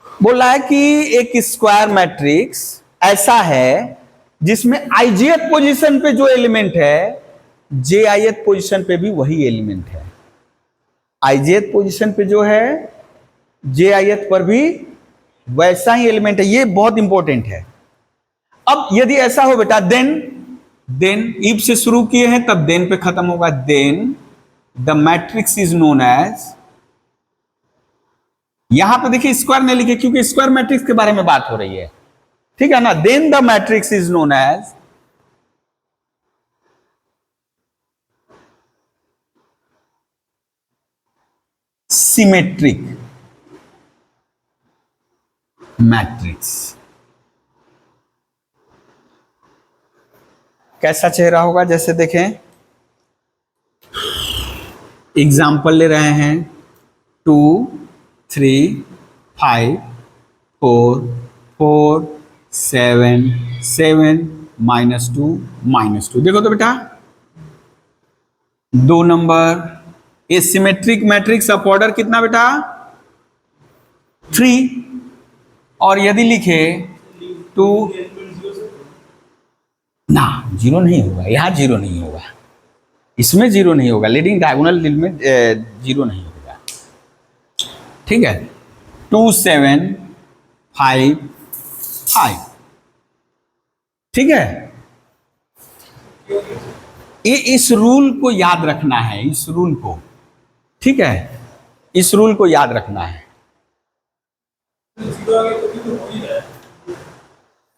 बोल रहा है कि एक स्क्वायर मैट्रिक्स ऐसा है जिसमें आईजेथ पोजीशन पे जो एलिमेंट है, जे आईएथ पोजीशन पे भी वही एलिमेंट है, आईजेथ पोजीशन पे जो है जे आईएथ पर भी वैसा ही एलिमेंट है। ये बहुत इंपॉर्टेंट है। अब यदि ऐसा हो बेटा, देन इफ से शुरू किए हैं तब देन पे खत्म होगा, then the matrix is known as, यहां पे देखिए स्क्वायर नहीं लिखे क्योंकि स्क्वायर मैट्रिक्स के बारे में बात हो रही है, ठीक है ना। Then the matrix is known as symmetric matrix. कैसा चेहरा होगा, जैसे देखें, एग्जाम्पल ले रहे हैं, 2 3 5 4 4 7 7 -2 -2। देखो तो बेटा, 2 नंबर, ये सिमेट्रिक मैट्रिक्स ऑफ ऑर्डर कितना बेटा, 3। और यदि लिखे 2 ना, जीरो नहीं होगा, यहां जीरो नहीं होगा, इसमें जीरो नहीं होगा, लीडिंग डायगोनल में जीरो नहीं होगा, ठीक है। 2 7 5 5, ठीक है। ये इस रूल को याद रखना है, इस रूल को, ठीक है, इस रूल को याद रखना है।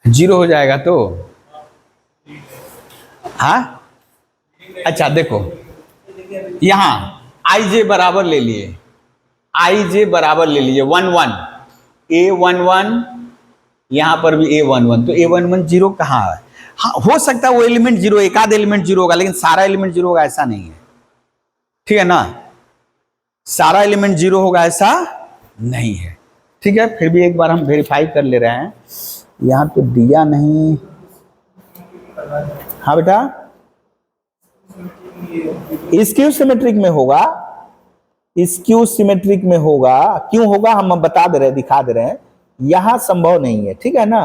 जीरो हो जाएगा तो, हाँ, अच्छा देखो, यहां आई जे बराबर ले लिए, आई जे बराबर ले लीजिए 1 1, ए 1 1, यहां पर भी ए 1 1, तो ए 1 1 जीरो कहाँ है? हाँ, हो सकता है वो एलिमेंट जीरो, एक आध एलिमेंट जीरो होगा, लेकिन सारा एलिमेंट जीरो होगा ऐसा नहीं है, ठीक है ना, सारा एलिमेंट जीरो होगा ऐसा नहीं है, ठीक है। फिर भी एक बार हम वेरीफाई कर ले रहे हैं, यहां तो दिया नहीं, हाँ बेटा, स्क्यू सिमेट्रिक में होगा, स्क्यू सिमेट्रिक में होगा, क्यों होगा हम बता दे रहे हैं, दिखा दे रहे हैं, यहां संभव नहीं है, ठीक है ना,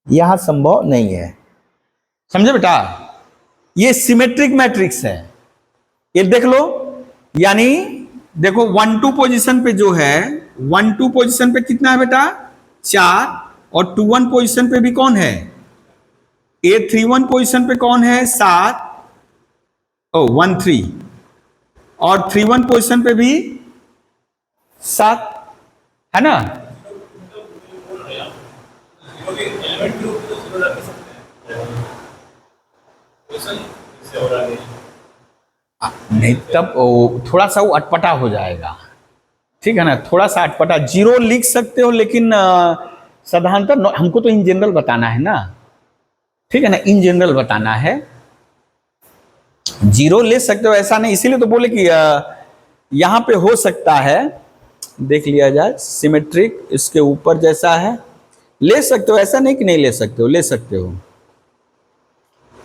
यहां संभव नहीं है, समझे बेटा। ये सिमेट्रिक मैट्रिक्स है, ये देख लो, यानी देखो 1 2 पोजीशन पे जो है, 1 2 पोजीशन पे कितना है बेटा, 4, और 2 1 पोजीशन पे भी कौन है, ए 3 1 पोजीशन पे कौन है, 7, 1 3, और 3 1 पोजीशन पे भी 7 है ना। नहीं, तब थोड़ा सा वो अटपटा हो जाएगा, ठीक है ना, थोड़ा सा अटपटा, जीरो लिख सकते हो, लेकिन साधारणतः हमको तो इन जनरल बताना है ना, ठीक है ना, इन जनरल बताना है, जीरो ले सकते हो ऐसा नहीं, इसीलिए तो बोले कि यहां पे हो सकता है, देख लिया जाए, सिमेट्रिक इसके ऊपर जैसा है, ले सकते हो, ऐसा नहीं कि नहीं ले सकते हो, ले सकते हो,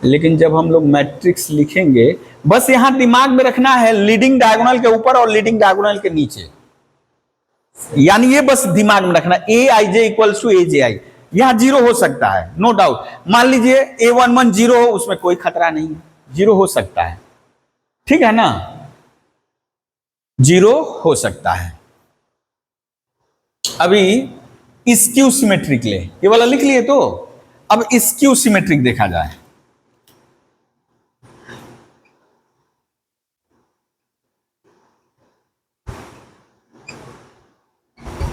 लेकिन जब हम लोग मैट्रिक्स लिखेंगे, बस यहां दिमाग में रखना है लीडिंग डायगोनल के ऊपर और लीडिंग डायगोनल के नीचे, यानी ये बस दिमाग में रखना, ए आई जे इक्वल्स टू ए जे आई, यहां जीरो हो सकता है, नो डाउट। मान लीजिए A11 जीरो हो, उसमें कोई खतरा नहीं है, जीरो हो सकता है, ठीक है ना, जीरो हो सकता है। अभी स्क्यू सिमेट्रिक ले, ये वाला लिख लिए तो अब स्क्यू सिमेट्रिक देखा जाए।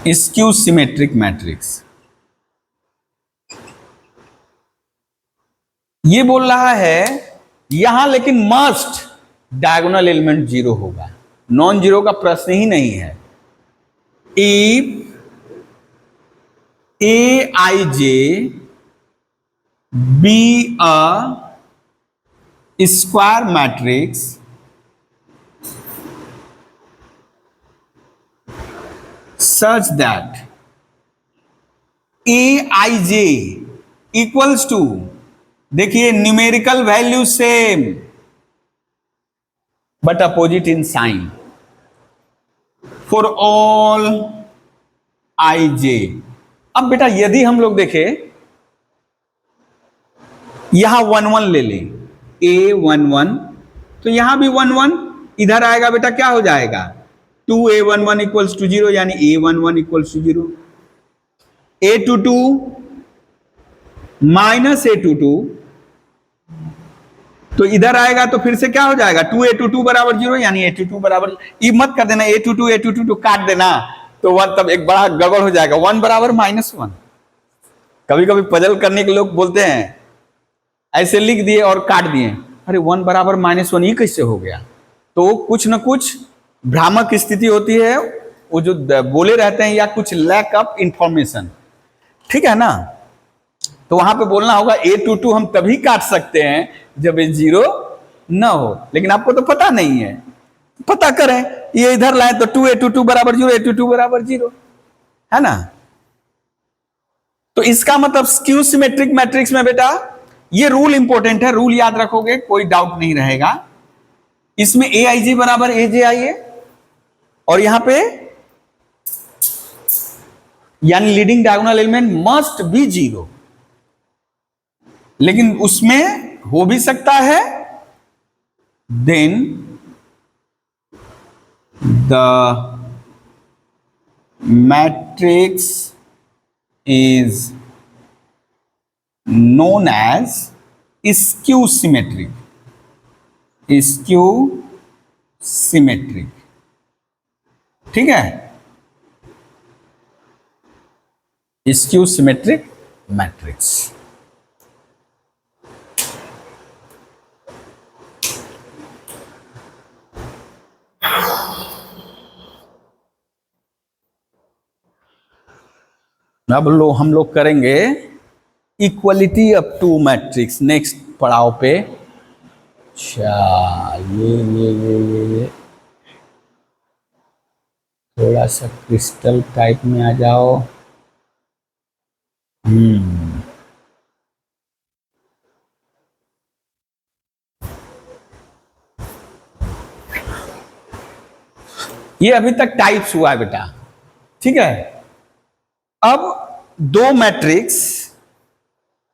स्क्यू सिमेट्रिक मैट्रिक्स ये बोल रहा है यहां लेकिन मस्ट डायगोनल एलिमेंट जीरो होगा, नॉन जीरो का प्रश्न ही नहीं है। If A I J be a square matrix such that Aij equals to, देखिए numerical value same but opposite in sign for all I J. अब बेटा यदि हम लोग देखें यहां 1 1 ले लें, A11 तो यहां भी 1 1 इधर आएगा बेटा, क्या हो जाएगा 2A11 इक्वल्स टू 0, यानी A11 equals to 0। A22 minus A22 तो इधर आएगा तो फिर से क्या हो जाएगा 2A22 बराबर 0, यानी A22 बराबर, ये मत कर देना A22 काट देना तो 1, तब एक बड़ा गड़बड़ हो जाएगा, 1 बराबर -1। कभी कभी पजल करने के लोग बोलते हैं ऐसे लिख दिए और काट दिए, अरे 1 बराबर -1 ये कैसे हो गया, तो कुछ न कुछ भ्रामक स्थिति होती है, वो जो बोले रहते हैं या कुछ लैक ऑफ इंफॉर्मेशन, ठीक है ना। तो वहां पे बोलना होगा A22 हम तभी काट सकते हैं जब ये 0 न हो, लेकिन आपको तो पता नहीं है, पता करें, ये इधर लाए तो 2A22 बराबर 0, A22 बराबर 0 है ना। तो इसका मतलब स्क्यू सिमेट्रिक मैट्रिक्स में बेटा ये रूल इंपॉर्टेंट है, रूल याद रखोगे कोई डाउट नहीं रहेगा। इसमें AIJ बराबर AJI है और यहां पे यानी leading diagonal element must be 0, लेकिन उसमें हो भी सकता है then the matrix is known as skew symmetric, skew symmetric, ठीक है, स्क्यू सिमेट्रिक मैट्रिक्स। अब हम लोग करेंगे equality of two matrix next पड़ाव पे। अच्छा ये थोड़ा सा क्रिस्टल टाइप में आ जाओ। ये अभी तक टाइप्स हुआ है बेटा, ठीक है। अब दो मैट्रिक्स,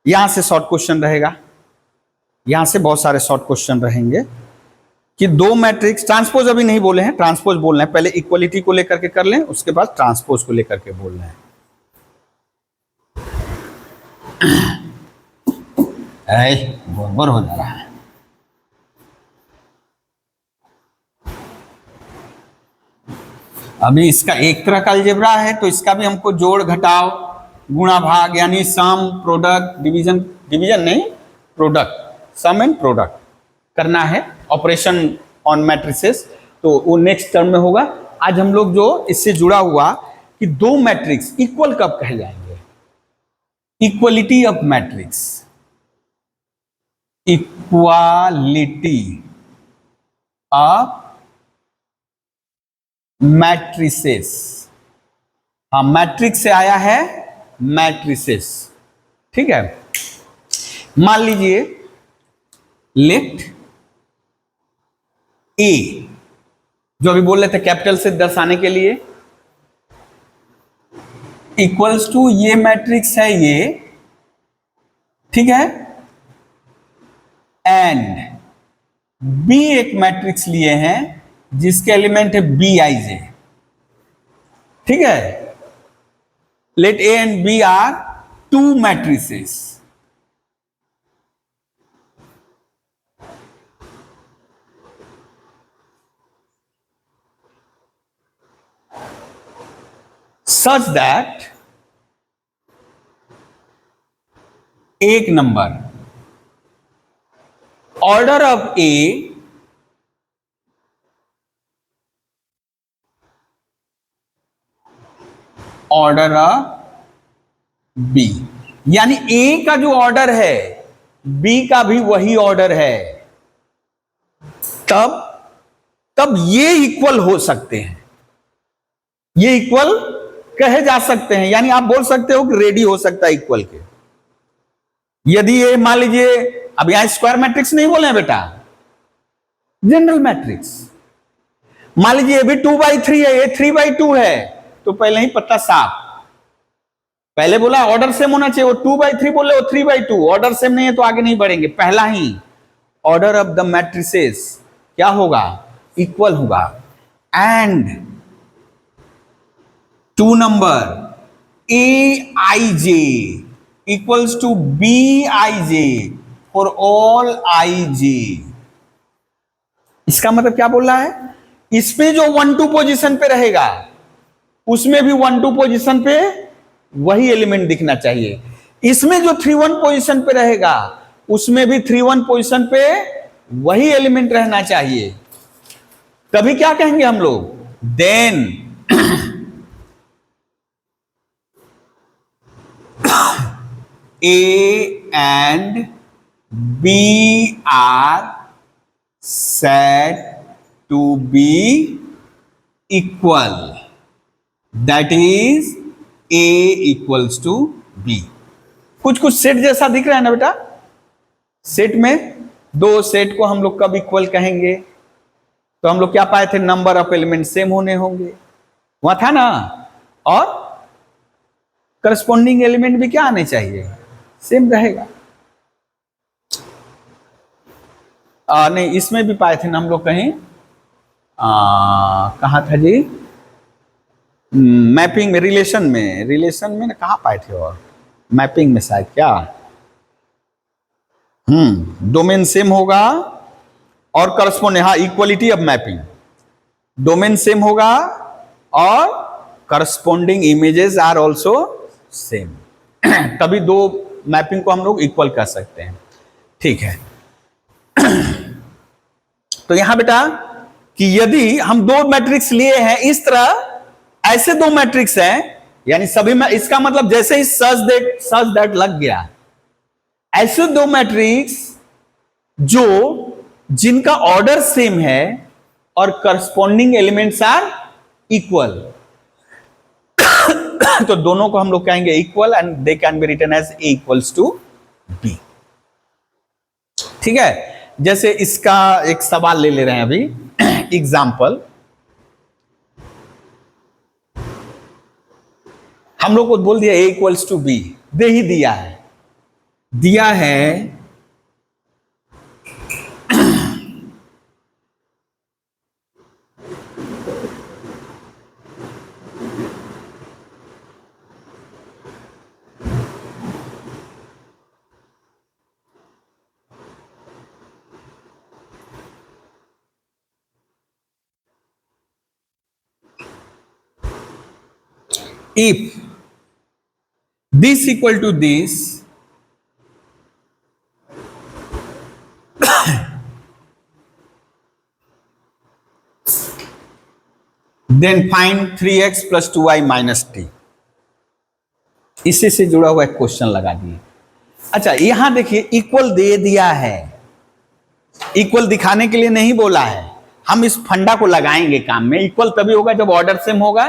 यहां से शॉर्ट क्वेश्चन रहेगा, यहां से बहुत सारे शॉर्ट क्वेश्चन रहेंगे कि दो मैट्रिक्स, ट्रांसपोज अभी नहीं बोले हैं, ट्रांसपोज बोलना है, पहले इक्वलिटी को लेकर के कर लें, उसके बाद ट्रांसपोज को लेकर के बोलना है। बराबर हो जा रहा है। अभी इसका एक तरह का अलजेब्रा है तो इसका भी हमको जोड़ घटाव गुणा भाग यानी सम प्रोडक्ट डिवीजन, डिवीजन नहीं प्रोडक्ट, सम एंड प्रोडक्ट करना है, ऑपरेशन ऑन मैट्रिसेस, तो वो नेक्स्ट टर्म में होगा। आज हम लोग जो इससे जुड़ा हुआ कि दो मैट्रिक्स इक्वल कब कहे जाएंगे, equality of matrix, equality of matrices. हाँ, मैट्रिक्स से आया है मैट्रिसेस, ठीक है। मान लीजिए लेट ए, जो अभी बोल रहे थे कैपिटल से दर्शाने के लिए, इक्वल्स टू ये मैट्रिक्स है ये, ठीक है, एंड बी एक मैट्रिक्स लिए हैं जिसके एलिमेंट है बी आई जे, ठीक है। Let a and b are two matrices, such that एक number order of a order of b, यानी ए का जो ऑर्डर है बी का भी वही ऑर्डर है, तब ये इक्वल हो सकते हैं, ये इक्वल कहे जा सकते हैं, यानी आप बोल सकते हो कि रेडी हो सकता है इक्वल के। यदि ये मान लीजिए, अब यहां स्क्वायर मैट्रिक्स नहीं बोले बेटा, जनरल मैट्रिक्स, मान लीजिए ये भी 2/3 है, ये 3/2 है, तो पहले ही पत्ता साफ, पहले बोला ऑर्डर सेम होना चाहिए, वो 2/3 बोले, वो 3/2, ऑर्डर सेम नहीं है तो आगे नहीं बढ़ेंगे, पहला ही ऑर्डर ऑफ द मैट्रिसेस क्या होगा, इक्वल होगा। And two number A I J equals to B I J for all I J. इसका मतलब क्या बोल रहा है, इसमें जो 1-2 पोजीशन पे रहेगा उसमें भी 1-2 पोजीशन पे वही एलिमेंट दिखना चाहिए, इसमें जो 3-1 पोजीशन पे रहेगा उसमें भी 3-1 पोजीशन पे वही एलिमेंट रहना चाहिए। तभी क्या कहेंगे हम लोग, then A and B are said to be equal, that is A equals to B। कुछ कुछ सेट जैसा दिख रहा है ना बेटा, सेट में दो सेट को हम लोग कब इक्वल कहेंगे, तो हम लोग क्या पाए थे, नंबर ऑफ एलिमेंट सेम होने होंगे, वहां था ना, और करस्पॉन्डिंग एलिमेंट भी क्या आने चाहिए, सेम रहेगा। नहीं, इसमें भी पाए थे ना हम लोग कहीं, कहाँ था जी, मैपिंग में, रिलेशन में ना, कहाँ पाए थे, और मैपिंग में शायद क्या, डोमेन सेम होगा और करस्पॉन्डिंग, हाँ, equality of mapping, domain same होगा और corresponding images are also same, तभी दो मैपिंग को हम लोग इक्वल कर सकते हैं, ठीक है। तो यहां बेटा कि यदि हम दो मैट्रिक्स लिए हैं इस तरह, ऐसे दो मैट्रिक्स हैं, यानी सभी में, इसका मतलब जैसे ही सच दैट लग गया, ऐसे दो मैट्रिक्स जो जिनका ऑर्डर सेम है और करस्पॉन्डिंग एलिमेंट्स आर इक्वल, तो दोनों को हम लोग कहेंगे equal and they can be written as a equals to b, ठीक है। जैसे इसका एक सवाल ले रहे हैं अभी, एग्जाम्पल, हम लोग को बोल दिया ए इक्वल्स टू बी, दे ही दिया है if this equal to this, then find 3x plus 2y minus t। इसी से जुड़ा हुआ एक क्वेश्चन लगा दिए। अच्छा, यहां देखिए इक्वल दे दिया है, इक्वल दिखाने के लिए नहीं बोला है, हम इस फंडा को लगाएंगे काम में। इक्वल तभी होगा जब ऑर्डर सेम होगा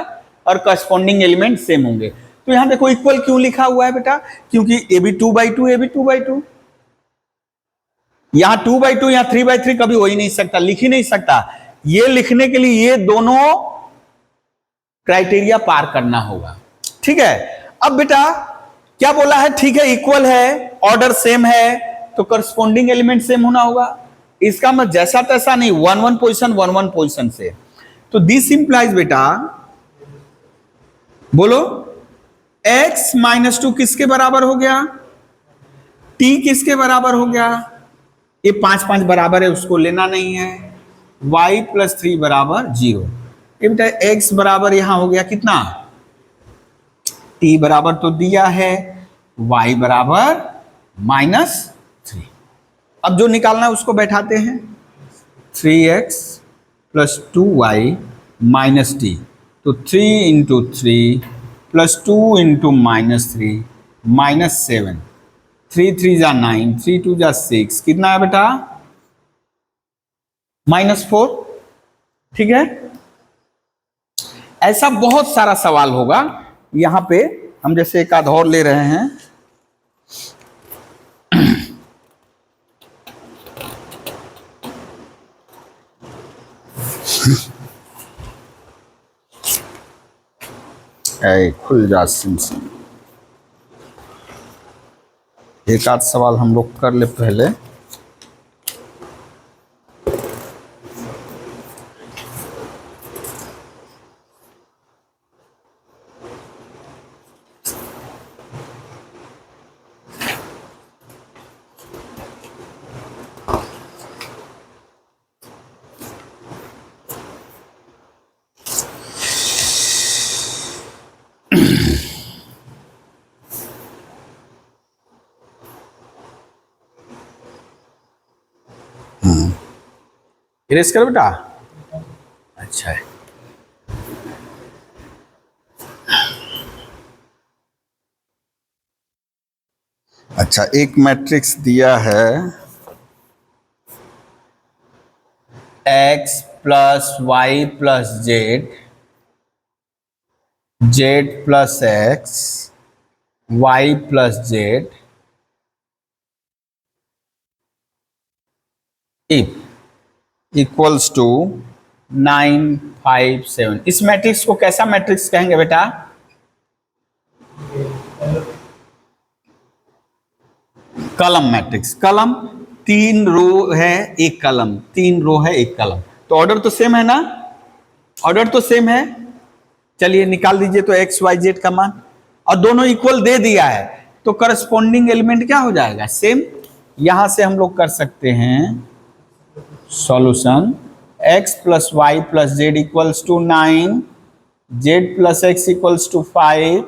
और करस्पॉन्डिंग एलिमेंट सेम होंगे। तो यहां देखो इक्वल क्यों लिखा हुआ है बेटा, क्योंकि ए भी 2/2, ए भी 2/2, यहां 2/2, यहां 3/3 कभी हो ही नहीं सकता, लिख ही नहीं सकता। ये लिखने के लिए ये दोनों क्राइटेरिया पार करना होगा, ठीक है। अब बेटा क्या बोला है, ठीक है इक्वल है, ऑर्डर सेम है, तो करस्पॉन्डिंग एलिमेंट सेम होना होगा। इसका मतलब जैसा तैसा नहीं, वन वन पोजिशन से। तो दिस इंप्लाइज बेटा, बोलो x माइनस 2 किसके बराबर हो गया, t किसके बराबर हो गया, ये 5 5 बराबर है उसको लेना नहीं है, y प्लस 3 बराबर 0। ये बेटा x बराबर यहां हो गया कितना, t बराबर तो दिया है, y बराबर -3। अब जो निकालना है उसको बैठाते हैं, 3x plus 2y minus T, तो 3 इंटू 3 प्लस 2 इंटू -3 -7, 3 3 जा 9, 3 2 जा 6, कितना है बेटा -4। ठीक है, ऐसा बहुत सारा सवाल होगा। यहां पे हम जैसे एक आध और ले रहे हैं, खुल जा सिम। एक आध सवाल हम लोग कर ले पहले। इरेज कर बेटा, अच्छा है। अच्छा, एक मैट्रिक्स दिया है x plus y plus z, z plus x, y plus z, equals to 9 5 7। इस मैट्रिक्स को कैसा मैट्रिक्स कहेंगे बेटा, कलम मैट्रिक्स। कलम 3 रो है एक कलम, 3 रो है एक कलम, तो ऑर्डर तो सेम है ना, ऑर्डर तो सेम है। चलिए निकाल दीजिए तो एक्स वाई जेड का मान, और दोनों इक्वल दे दिया है, तो करस्पॉन्डिंग एलिमेंट क्या हो जाएगा, सेम। यहां से हम लोग कर सकते हैं solution, x plus y plus z equals to 9, z plus x equals to 5,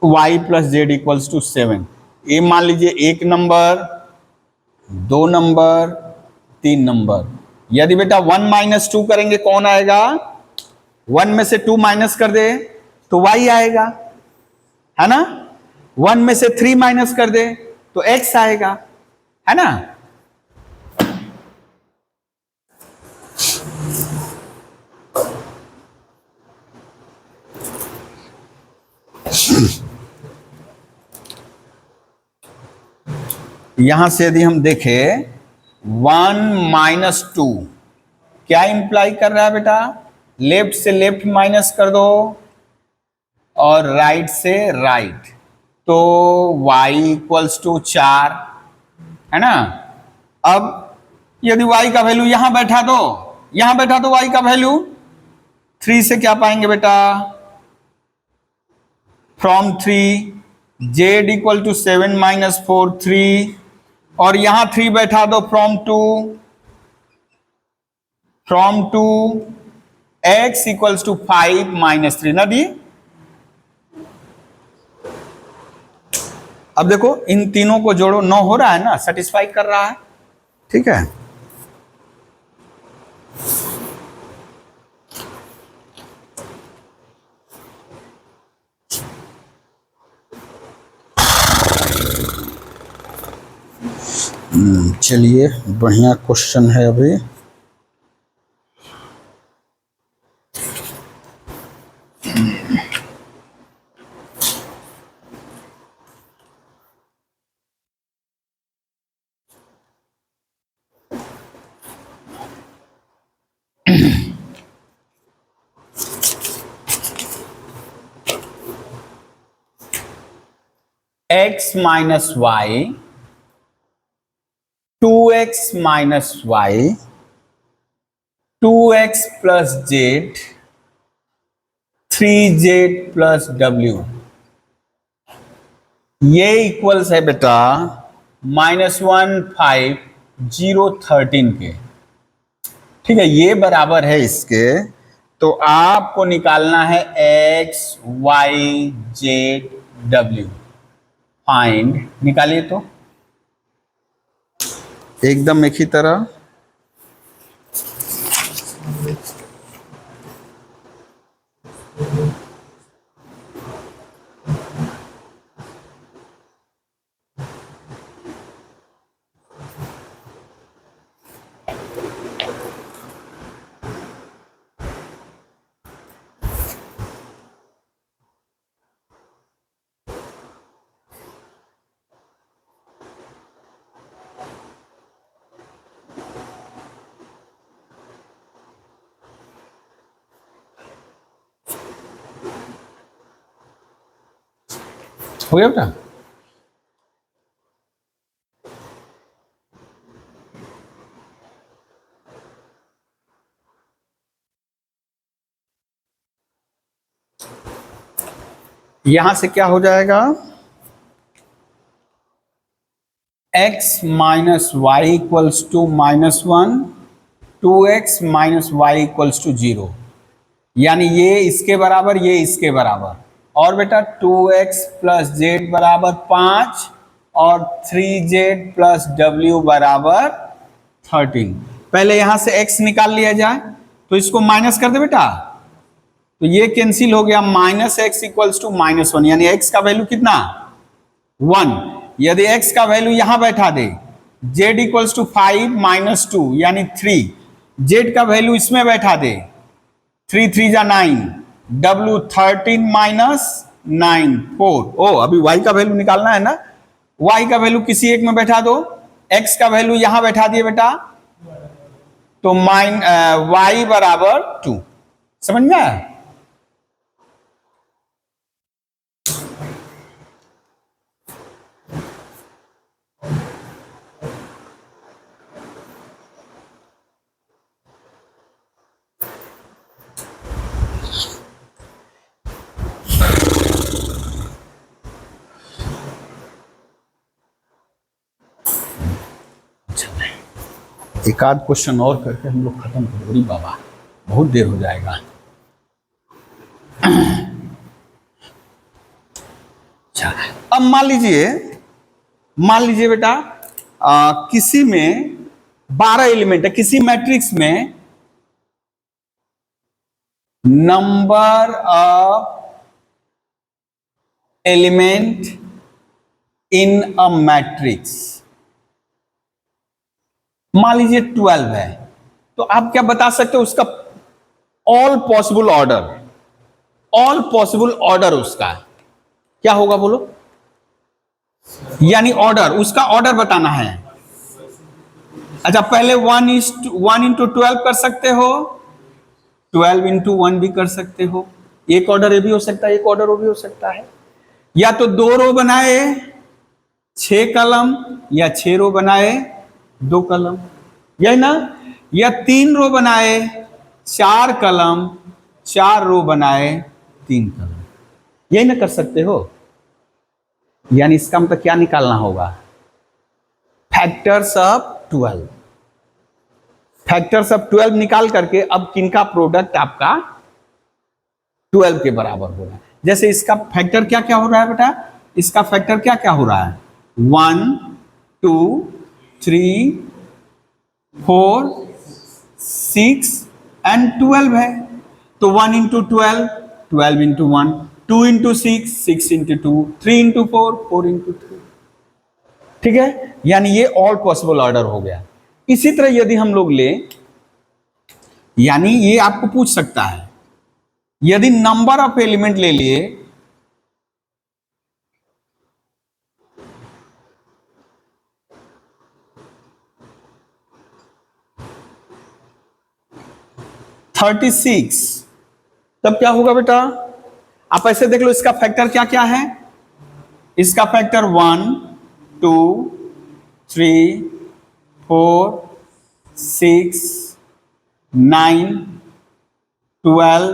y plus z equals to 7। ये मान लीजिए 1 नंबर, 2 नंबर, 3 नंबर। यदि बेटा 1 माइनस 2 करेंगे कौन आएगा, 1 में से 2 माइनस कर दे तो y आएगा, है ना। 1 में से 3 माइनस कर दे तो x आएगा, है ना। यहां से यदि हम देखें 1 माइनस 2 क्या इंप्लाई कर रहा है बेटा, लेफ्ट से लेफ्ट माइनस कर दो और राइट से राइट, तो y इक्वल्स टू 4, है ना। अब यदि y का वैल्यू यहां बैठा दो, यहां बैठा दो y का वैल्यू 3 से क्या पाएंगे बेटा, from 3 z equal to 7 minus 4 3, और यहां 3 बैठा दो from 2 x equals to 5 minus 3 ना दी। अब देखो इन तीनों को जोड़ो, 9 हो रहा है ना, सेटिस्फाई कर रहा है, ठीक है। चलिए बढ़िया क्वेश्चन है अभी। X minus y, 2x minus y, 2x plus z, 3z plus डब्ल्यू, ये इक्वल्स है बेटा -15 0 13 के। ठीक है, ये बराबर है इसके। तो आपको निकालना है x y z w। Find, निकालिए तो एकदम एक ही तरह। हो गया बेटा? यहां से क्या हो जाएगा, x minus y equals to -1, 2x minus y equals to 0, यानी ये इसके बराबर, ये इसके बराबर। और बेटा 2x प्लस जेड बराबर 5 और 3z प्लस w बराबर 13। पहले यहां से x निकाल लिया जाए, तो इसको माइनस कर दे बेटा, तो ये कैंसिल हो गया। -x इक्वल्स टू -1, यानी x का वैल्यू कितना, 1। यदि x का वैल्यू यहां बैठा दे, z इक्वल्स टू 5 - 2 यानी 3, z का वैल्यू इसमें बैठा दे, 3 3 जा 9, w 13 - 9 4। ओ अभी y का वैल्यू निकालना है ना, y का वैल्यू किसी एक में बैठा दो, x का वैल्यू यहां बैठा दिए बेटा, तो y बराबर 2। समझ में आया? एक आध क्वेश्चन और करके हम लोग खत्म करो। अरे बाबा बहुत देर हो जाएगा। अच्छा, अब मान लीजिए बेटा किसी में 12 एलिमेंट है, किसी मैट्रिक्स में number of element in a matrix मान लीजिए 12 है, तो आप क्या बता सकते हो उसका ऑल पॉसिबल ऑर्डर उसका क्या होगा, बोलो। यानी ऑर्डर, उसका ऑर्डर बताना है। अच्छा, पहले 1 इंटू 12 कर सकते हो, 12 इंटू 1 भी कर सकते हो। एक ऑर्डर ये भी हो सकता है, एक ऑर्डर वो भी हो सकता है। या तो 2 रो बनाए 6 कलम, या 6 रो बनाए 2 कलम, यही ना। या 3 रो बनाए 4 कलम, 4 रो बनाए 3 कलम, यही ना कर सकते हो। यानी इसका मतलब क्या निकालना होगा, फैक्टर्स ऑफ 12। फैक्टर्स ऑफ 12 निकाल करके अब किनका प्रोडक्ट आपका 12 के बराबर हो रहा है। जैसे इसका फैक्टर क्या क्या हो रहा है बेटा, इसका फैक्टर क्या क्या हो रहा है, 1 2 3 4 6 एंड 12 है। तो 1 into 12 12 into 1, 2 into 6 6 into 2, 3 into 4 4 into 3। ठीक है, यानी ये ऑल पॉसिबल ऑर्डर हो गया। इसी तरह यदि हम लोग ले, यानी ये आपको पूछ सकता है, यदि नंबर ऑफ एलिमेंट ले लिए, थर्टी सिक्स, तब क्या होगा बेटा, आप ऐसे देख लो इसका फैक्टर क्या क्या है, इसका फैक्टर 1 2 3 4 6 9 12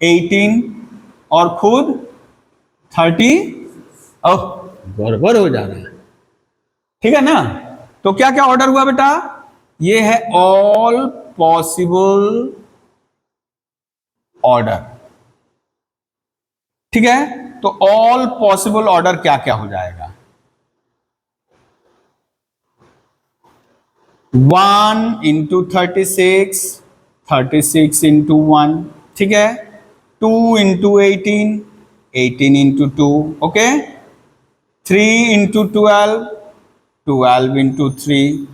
18 और खुद 30। ओह, गड़बड़ हो जा रहा है, ठीक है ना। तो क्या क्या ऑर्डर हुआ बेटा, ये है ऑल पॉसिबल ऑर्डर, ठीक है। तो ऑल पॉसिबल ऑर्डर क्या क्या हो जाएगा, 1 इंटू 36, 36 इंटू 1, ठीक है। 2 into 18, 18 into 2, okay. 3 into 12, 12 into 3,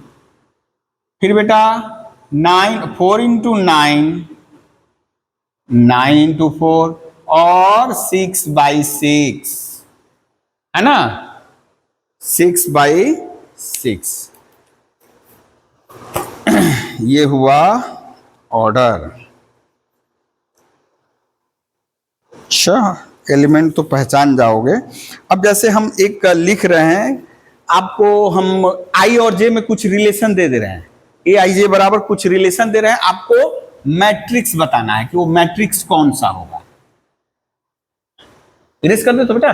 फिर बेटा 9, 4 इंटू 9, 9 इंटू 4 और 6/6, है ना, 6/6। ये हुआ ऑर्डर। अच्छा, एलिमेंट तो पहचान जाओगे। अब जैसे हम एक लिख रहे हैं, आपको हम आई और जे में कुछ रिलेशन दे रहे हैं, ए आई जे बराबर कुछ रिलेशन दे रहे हैं, आपको मैट्रिक्स बताना है कि वो मैट्रिक्स कौन सा होगा। इरेज कर दो तो बेटा,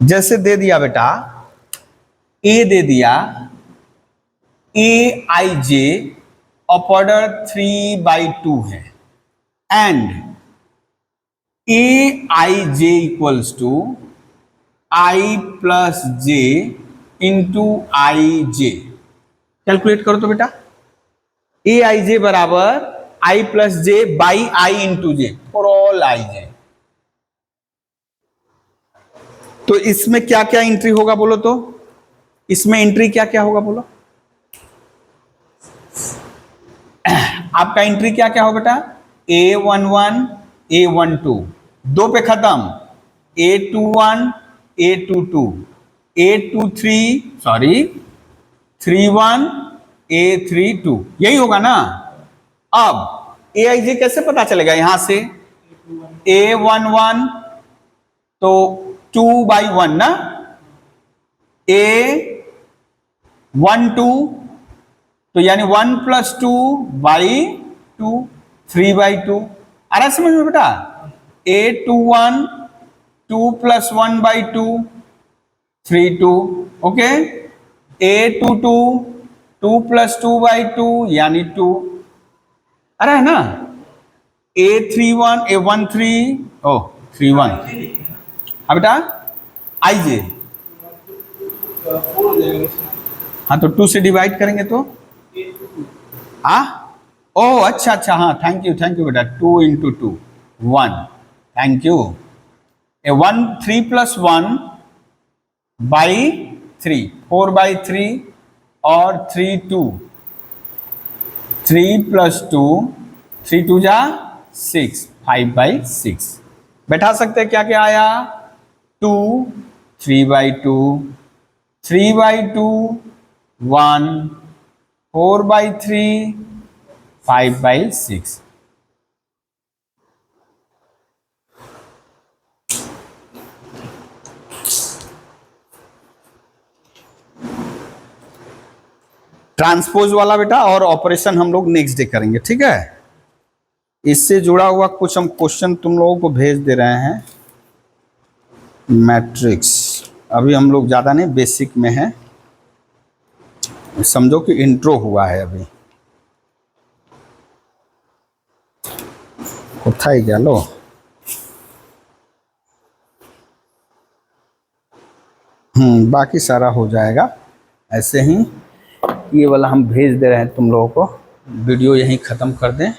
जैसे दे दिया बेटा, ए दे दिया, ए आई जे ऑफ ऑर्डर 3/2 है, and A I J equals to I plus J into I J. Calculate करो तो बेटा, ए आई जे बराबर I plus J by I into J for all I J. तो इसमें क्या क्या एंट्री होगा बोलो तो, इसमें एंट्री क्या क्या होगा बोलो, आपका एंट्री क्या क्या हो बेटा, A11 A12, 2 पे खत्म, A21 A22 A23, sorry 31 A32, यही होगा ना। अब ए आई जे कैसे पता चलेगा, यहां से A11 तो 2/1 ना, A12 तो यानी 1 + 2/2, 3/2। आ रहा समझ में बेटा, A21 2 + 1/2, 3/2, ओके। A22 2 + 2/2 यानी 2, आ रहा है ना। A31 A13 ओ 31, हाँ बेटा आई जे, हाँ तो 2 से डिवाइड करेंगे तो, हाँ ओह अच्छा अच्छा, हाँ थैंक यू बेटा, 2 × 2 1, थैंक यू। 3 + 1/3, 4/3 और 3 2, 3 + 2, 3 2 जा 6, 5/6। बैठा सकते हैं, क्या क्या आया, 2 3/2, 3/2 1, 4/3, 5/6। ट्रांसपोज वाला बेटा और ऑपरेशन हम लोग नेक्स्ट डे करेंगे, ठीक है। इससे जुड़ा हुआ कुछ हम क्वेश्चन तुम लोगों को भेज दे रहे हैं। मैट्रिक्स अभी हम लोग ज़्यादा नहीं, बेसिक में है, समझो कि इंट्रो हुआ है अभी। उठाई गया लो, बाकी सारा हो जाएगा ऐसे ही। ये वाला हम भेज दे रहे हैं तुम लोगों को, वीडियो यहीं ख़त्म कर दें।